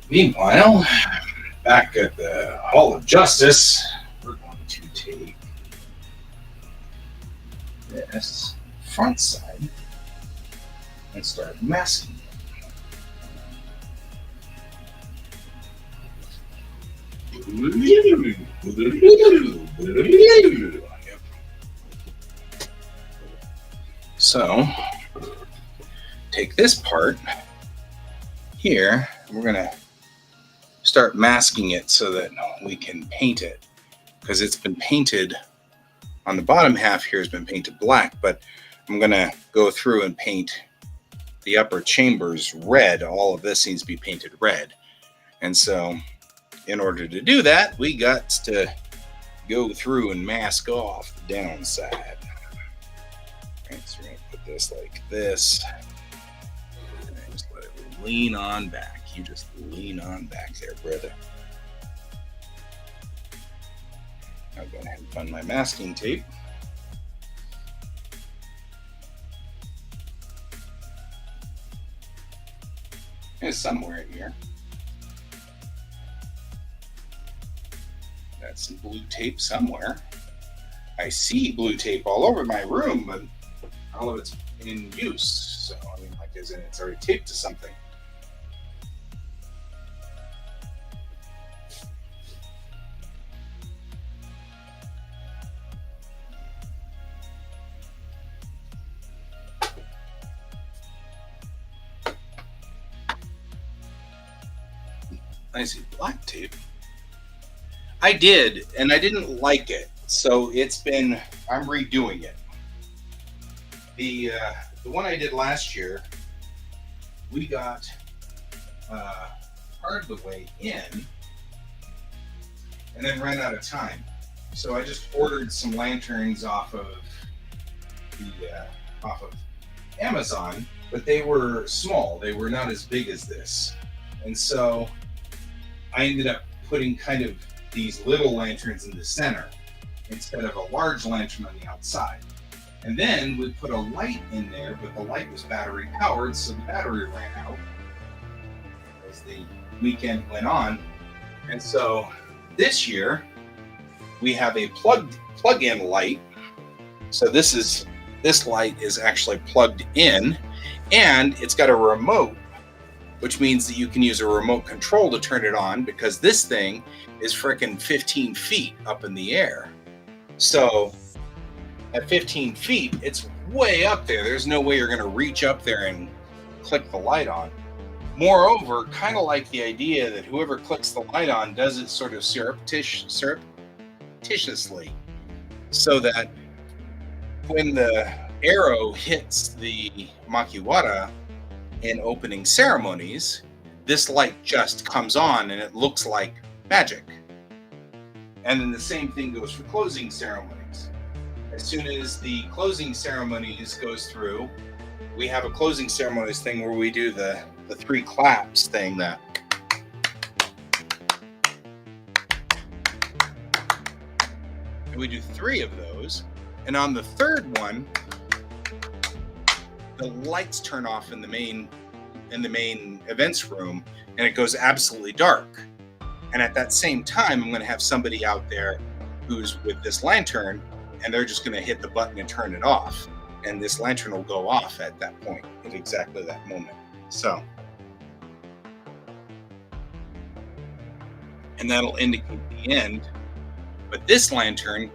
Meanwhile, back at the Hall of Justice, we're going to take this front side and start masking it. So, take this part here, we're going to start masking it so that we can paint it, because it's been painted on the bottom half here has been painted black, but I'm going to go through and paint the upper chambers red. All of this needs to be painted red. And so in order to do that, we got to go through and mask off the downside. All right, so we're going to put this like this. And just let it lean on back. You just lean on back there, brother. I'll go ahead and find my masking tape. It's somewhere in here. That's some blue tape somewhere. I see blue tape all over my room, but all of it's in use. So, I mean, like, as in it's already taped to something. I see black tape. I did, and I didn't like it, so I'm redoing it. The one I did last year, we got part of the way in, and then ran out of time. So I just ordered some lanterns off of Amazon, but they were small. They were not as big as this, and so I ended up putting kind of these little lanterns in the center instead of a large lantern on the outside. And then we put a light in there, but the light was battery powered, so the battery ran out as the weekend went on. And so this year we have a plug-in light. So this light is actually plugged in, and it's got a remote, which means that you can use a remote control to turn it on, because this thing is frickin' 15 feet up in the air. So at 15 feet, it's way up there. There's no way you're going to reach up there and click the light on. Moreover, kind of like the idea that whoever clicks the light on does it sort of surreptitiously, so that when the arrow hits the Makiwara in opening ceremonies, this light just comes on and it looks like magic. And then the same thing goes for closing ceremonies. As soon as the closing ceremonies goes through, we have a closing ceremonies thing where we do the 3 claps thing, that and we do 3 of those, and on the 3rd one the lights turn off in the main events room, and it goes absolutely dark. And at that same time, I'm going to have somebody out there who's with this lantern, and they're just going to hit the button and turn it off, and this lantern will go off at that point, at exactly that moment. So, and that'll indicate the end. But this lantern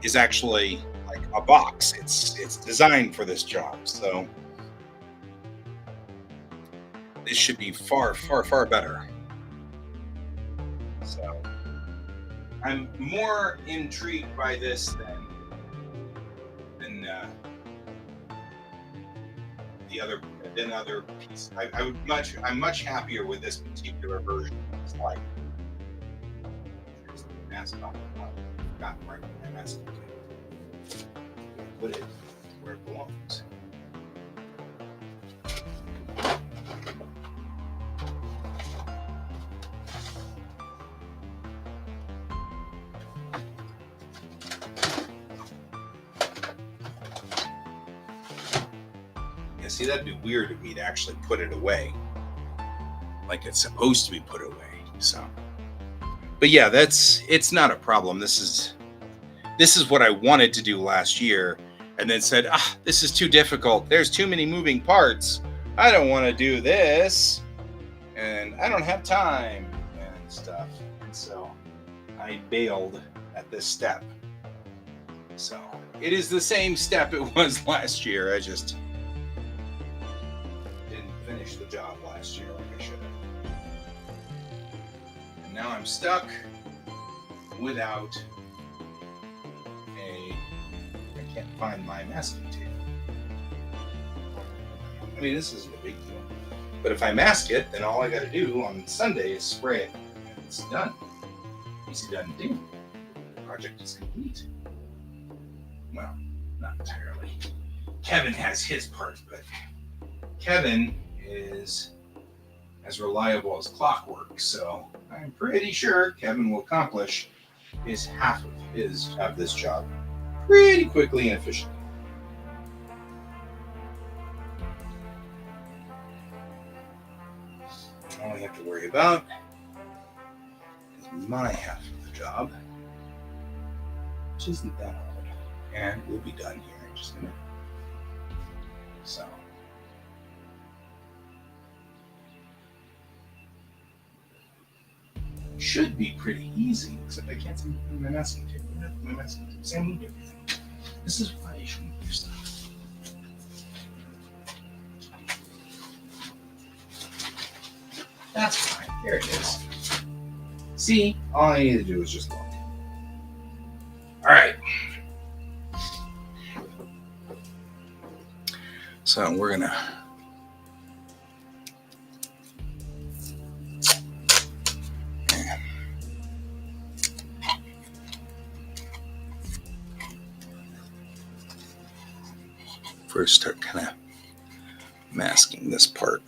is actually like a box. It's designed for this job. So this should be far, far, far better. So I'm more intrigued by this than the other piece. I'm much happier with this particular version of this light. Here's the mask on. Forgot where my mask is. put it where it belongs. Yeah, see, that'd be weird of me to actually put it away like it's supposed to be put away. So, but yeah, it's not a problem. This is what I wanted to do last year, and then said, this is too difficult. There's too many moving parts. I don't want to do this, and I don't have time and stuff. And so I bailed at this step. So it is the same step it was last year. I just didn't finish the job last year like I should have. And now I'm stuck without I can't find my masking tape. I mean, this isn't a big deal. But if I mask it, then all I got to do on Sunday is spray it, and it's done. Easy done thing. The project is complete. Well, not entirely. Kevin has his part, but Kevin is as reliable as clockwork, so I'm pretty sure Kevin will accomplish his half of this job pretty quickly and efficiently. All we have to worry about is my half of the job, which isn't that hard, and we'll be done here in just a minute. So, should be pretty easy, except I can't see my masking tape. My masking tape. Sam moved everything. This is why you shouldn't move stuff. That's fine. There it is. See, all I need to do is just look. All right. So we're gonna first start kind of masking this part.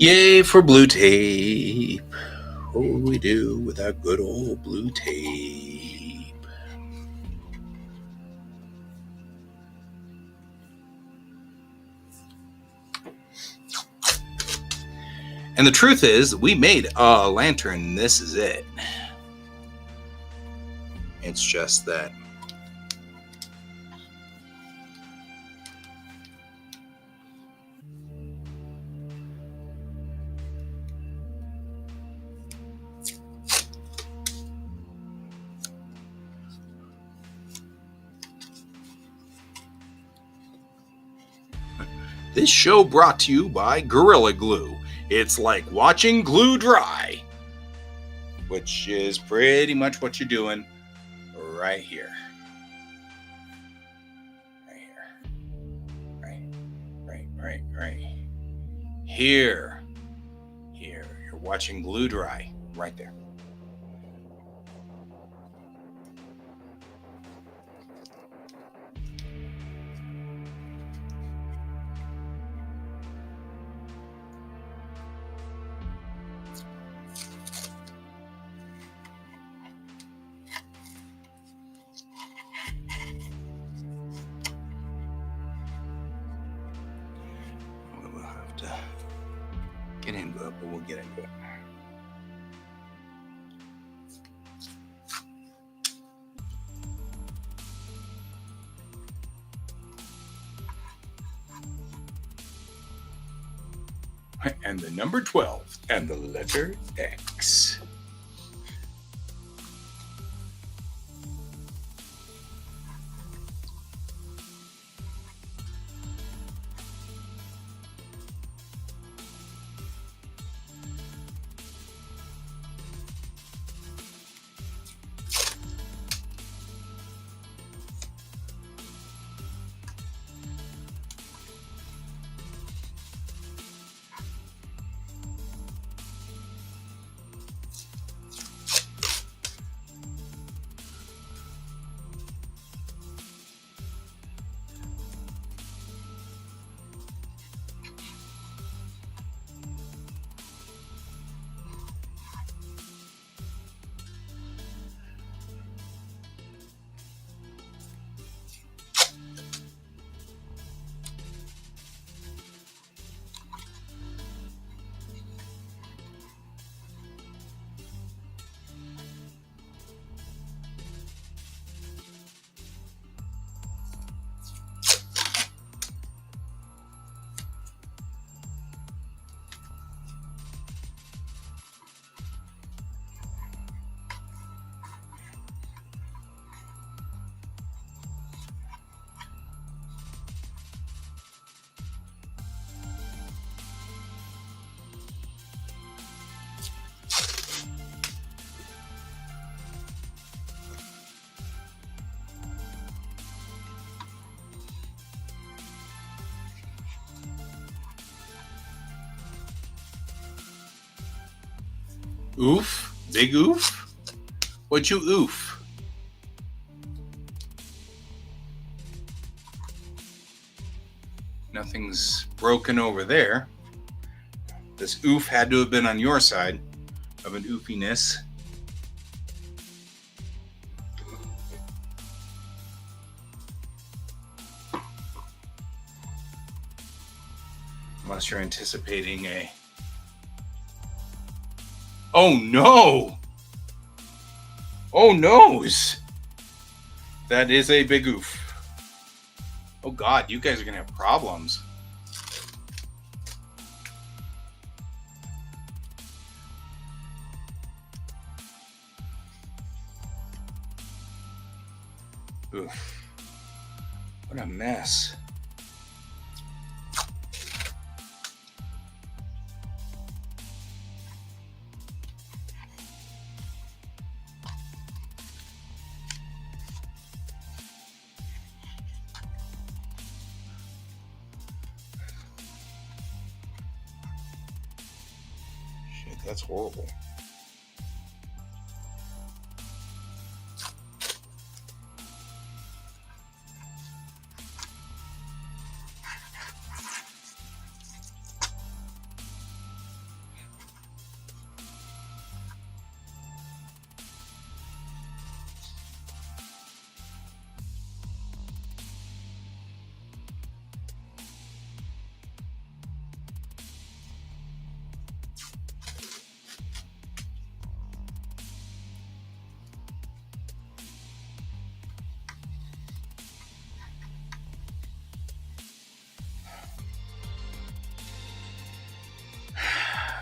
Yay for blue tape. What would we do without good old blue tape? And the truth is, we made a lantern. This is it. It's just that this show brought to you by Gorilla Glue. It's like watching glue dry, which is pretty much what you're doing right here. Right here. Right. Here. You're watching glue dry right there. We'll have to get into it, but we'll get into it. and the number 12 and the letter X. Oof? Big oof? What'd you oof? Nothing's broken over there. This oof had to have been on your side of an oofiness. Unless you're anticipating a... Oh no! Oh noes! That is a big oof. Oh god, you guys are gonna have problems. Oof. What a mess. Shit, that's horrible.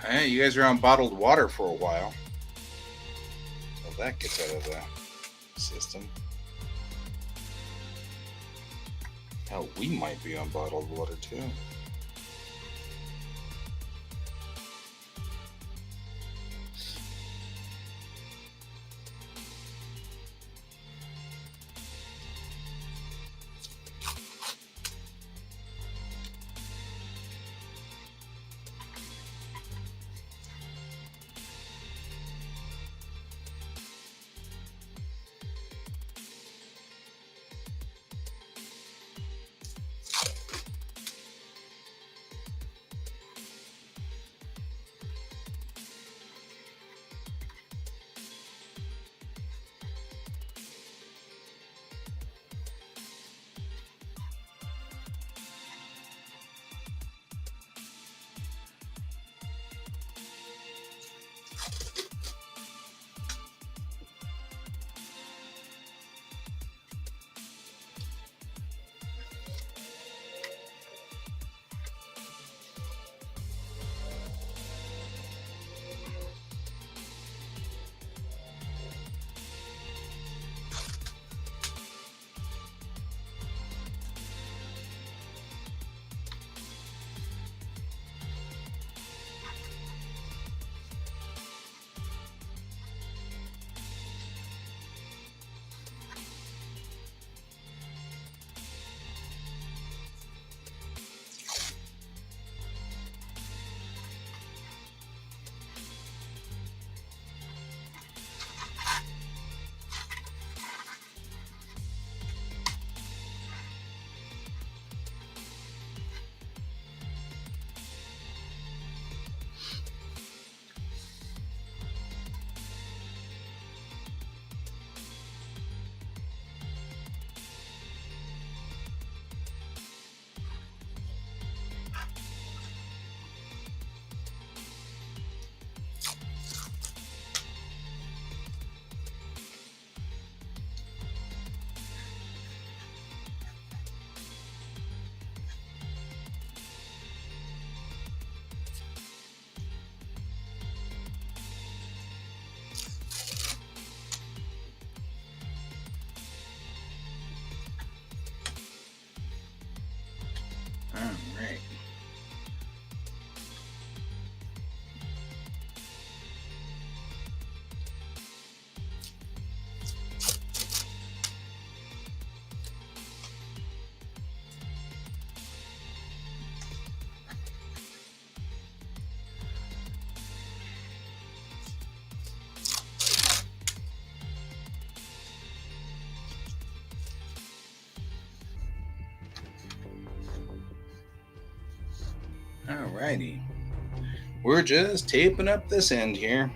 Hey, you guys are on bottled water for a while. Well, that gets out of the system. Hell, we might be on bottled water too. Alrighty. We're just taping up this end here.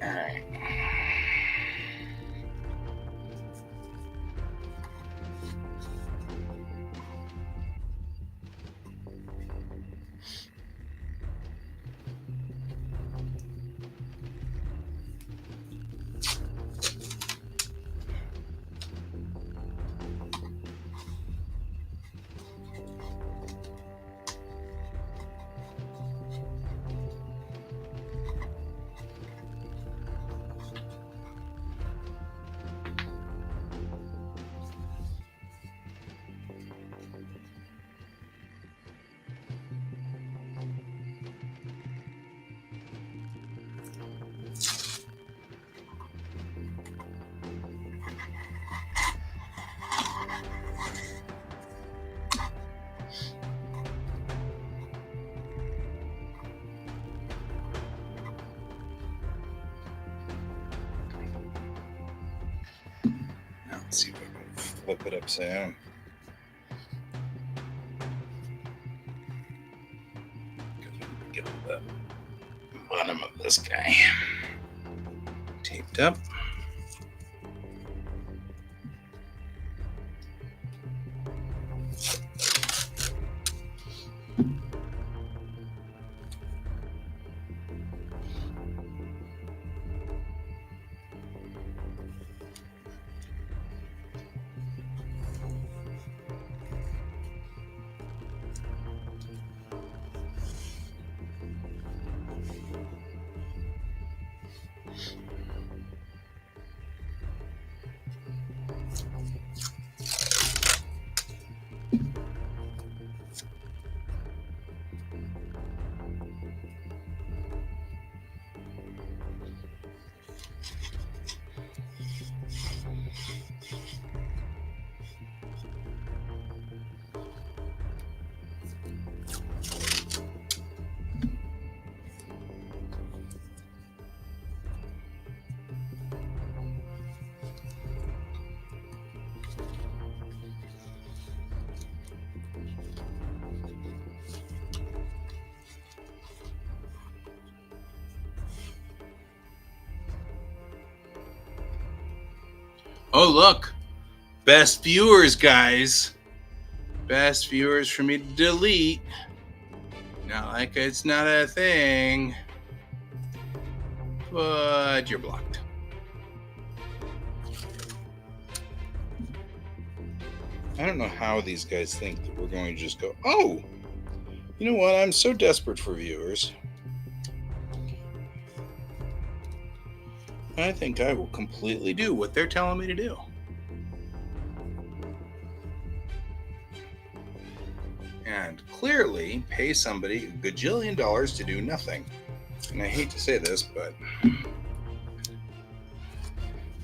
Alright. Let's see if I can flip it upside down. Get the bottom of this guy taped up. Oh, look. Best viewers, guys. Best viewers for me to delete. Not like it's not a thing. But you're blocked. I don't know how these guys think that we're going to just go, oh, you know what? I'm so desperate for viewers. I think I will completely do what they're telling me to do. And clearly pay somebody $1 gajillion to do nothing. And I hate to say this, but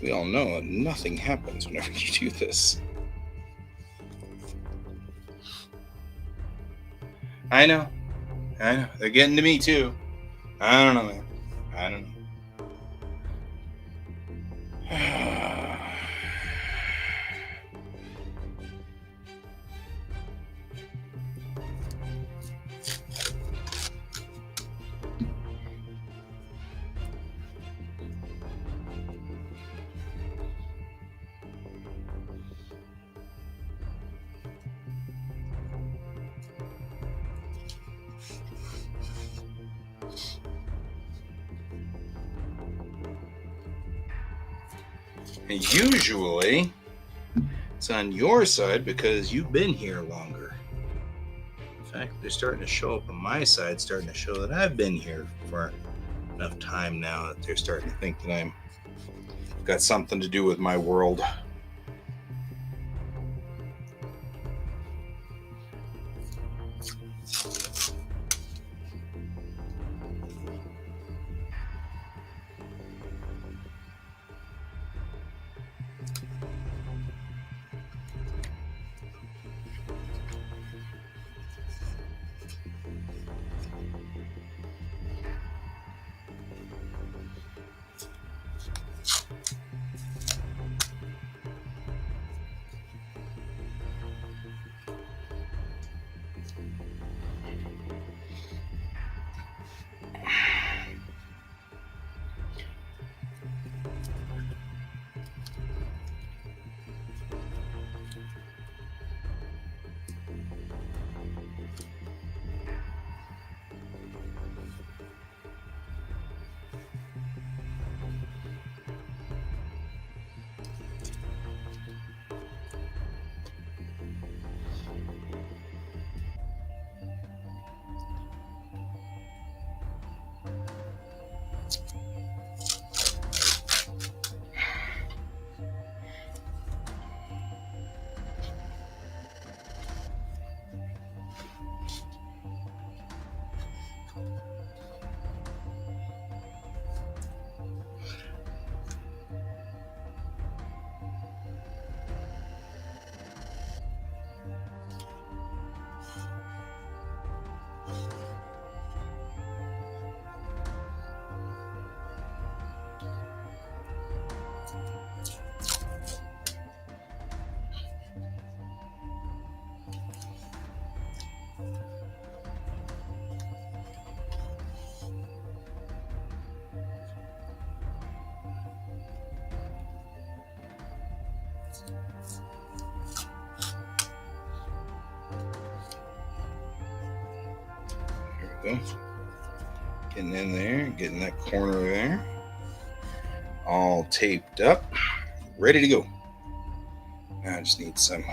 we all know that nothing happens whenever you do this. I know. They're getting to me too. I don't know, man. I don't know. And usually, it's on your side because you've been here longer. In fact, they're starting to show up on my side, starting to show that I've been here for enough time now that they're starting to think that I'm got something to do with my world. There we go. Getting in there, getting that corner there. All taped up, ready to go. Now I just need some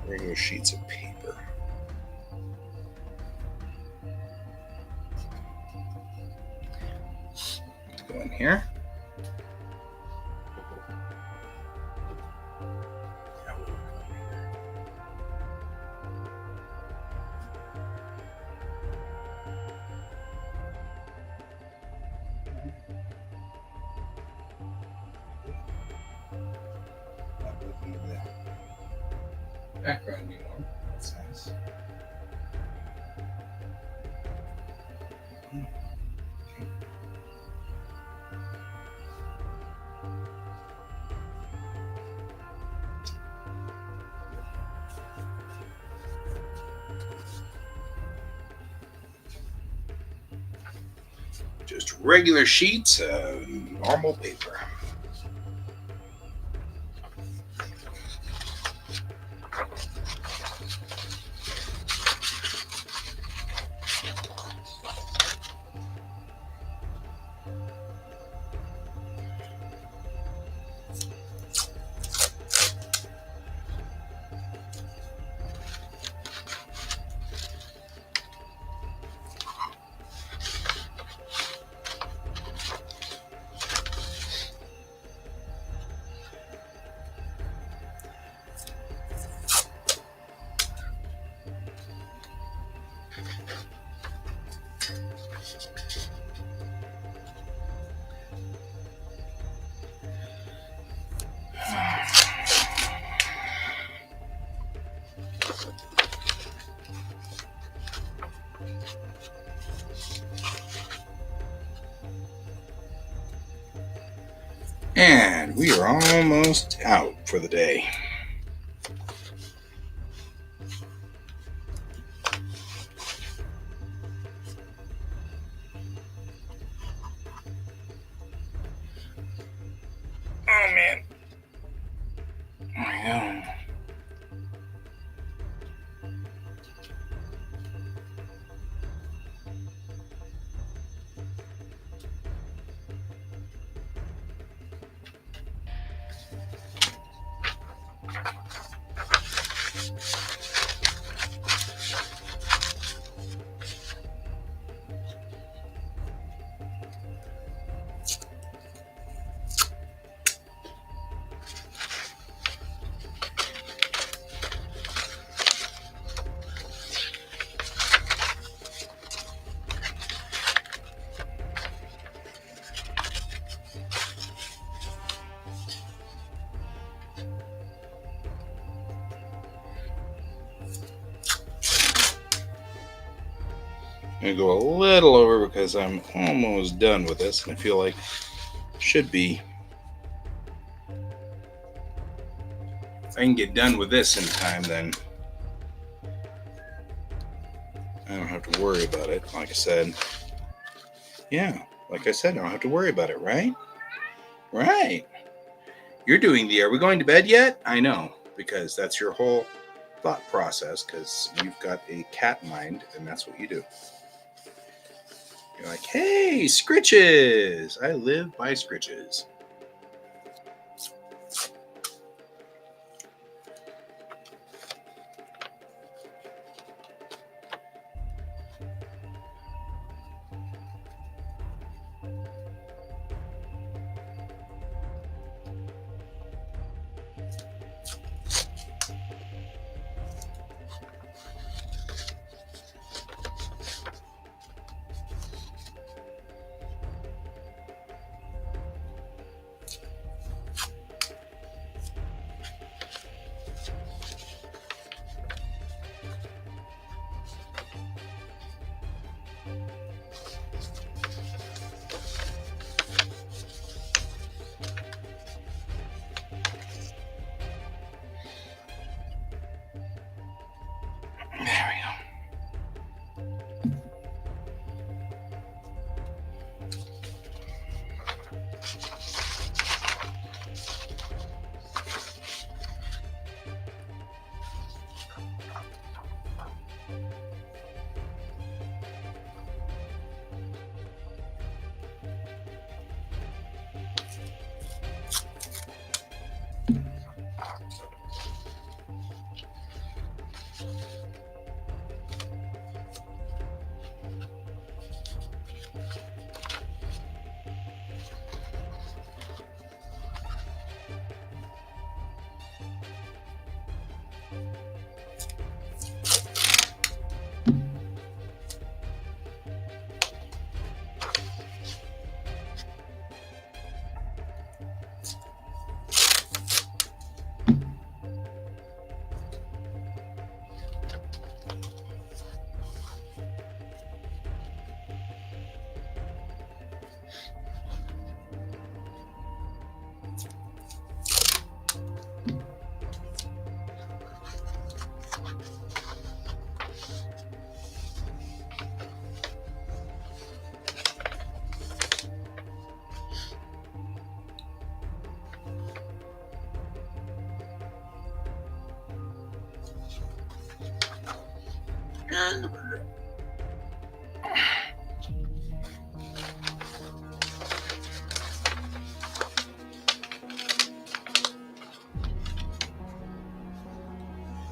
regular sheets of paper. Go in here. Background anymore. That's nice. Just regular sheets of normal paper. And we are almost out for the day. Oh man. There we go. I'm going to go a little over because I'm almost done with this, and I feel like should be. If I can get done with this in time, then I don't have to worry about it. Like I said, yeah, like I said, I don't have to worry about it, right? Right. You're doing the "are we going to bed yet?" I know, because that's your whole thought process, because you've got a cat mind, and that's what you do. You're like, hey, scritches! I live by scritches. There we go.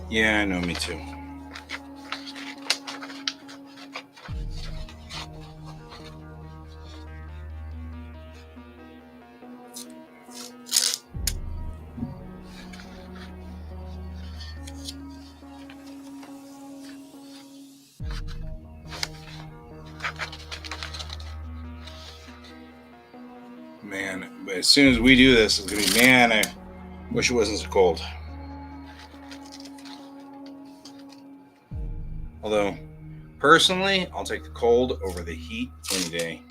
Yeah, I know, me too. Man, but as soon as we do this, it's going to be, man, I wish it wasn't so cold. Although, personally, I'll take the cold over the heat any day.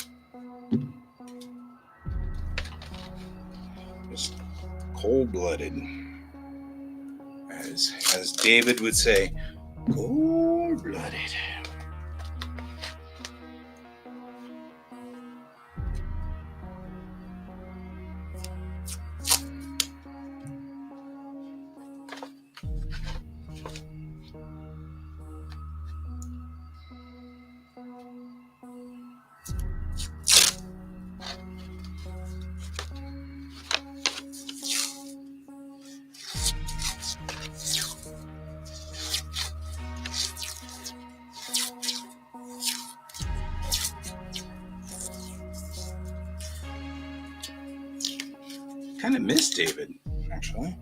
Just cold-blooded. As David would say, cold-blooded. Kind of miss David, actually.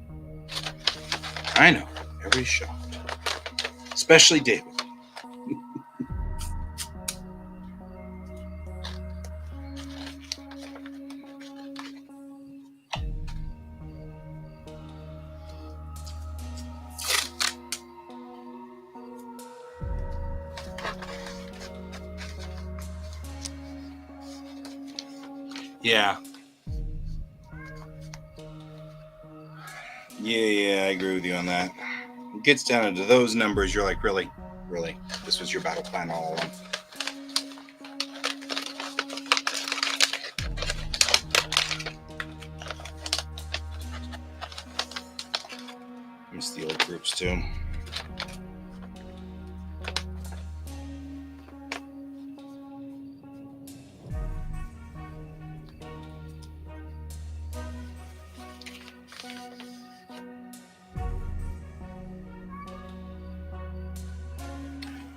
I know, everybody's shocked, especially David. Yeah. Yeah, I agree with you on that. It gets down into those numbers, you're like, really? This was your battle plan all along. Miss the old groups too.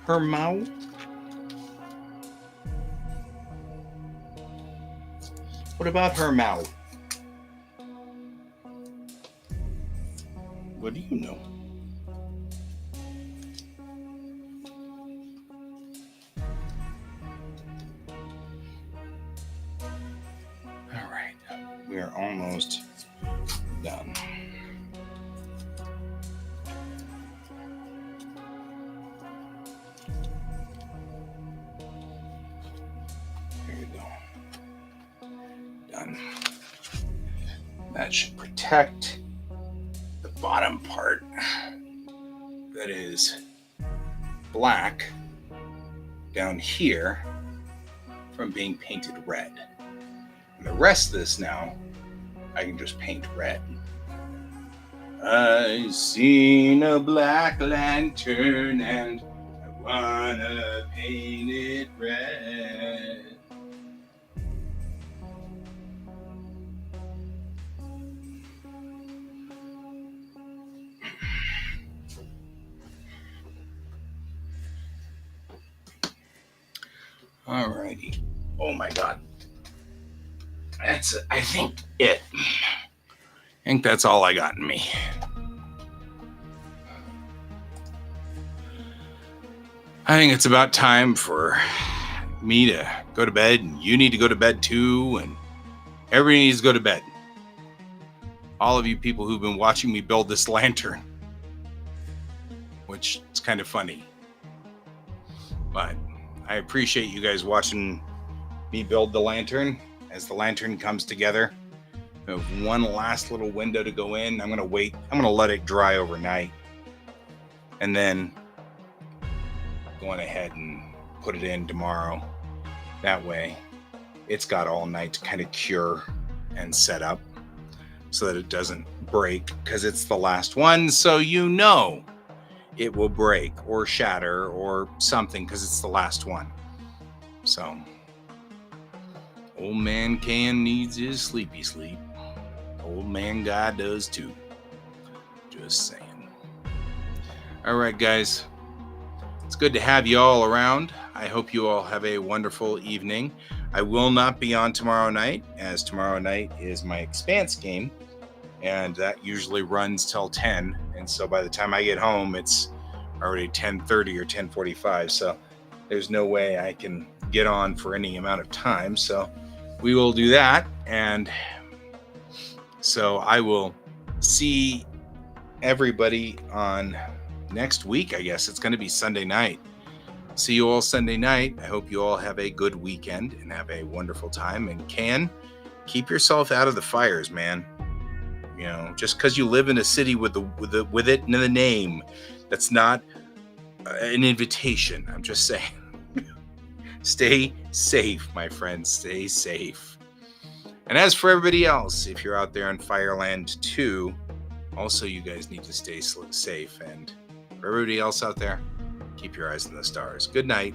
Her mouth. What about her mouth? What do you know? All right, we are almost done. That should protect the bottom part that is black down here from being painted red. And the rest of this now, I can just paint red. I seen a black lantern and I wanna paint it red. Alrighty. Oh my God. That's, I think, it. I think that's all I got in me. I think it's about time for me to go to bed, and you need to go to bed too, and everybody needs to go to bed. All of you people who've been watching me build this lantern, which is kind of funny. But I appreciate you guys watching me build the lantern. As the lantern comes together, we have one last little window to go in. I'm going to wait. I'm going to let it dry overnight. And then going ahead and put it in tomorrow. That way it's got all night to kind of cure and set up so that it doesn't break, because it's the last one. So you know it will break or shatter or something because it's the last one. So old man Can needs his sleepy sleep. Old man Guy does too. Just saying. All right, guys. It's good to have you all around. I hope you all have a wonderful evening. I will not be on tomorrow night, as tomorrow night is my Expanse game, and that usually runs till 10. And so by the time I get home, it's already 10:30 or 10:45. So there's no way I can get on for any amount of time. So we will do that. And so I will see everybody on next week. I guess it's going to be Sunday night. See you all Sunday night. I hope you all have a good weekend and have a wonderful time. And Can, keep yourself out of the fires, man. You know, just because you live in a city with it in the name, that's not an invitation. I'm just saying. Stay safe, my friends. Stay safe. And as for everybody else, if you're out there in Fireland too, also you guys need to stay safe. And for everybody else out there, keep your eyes on the stars. Good night.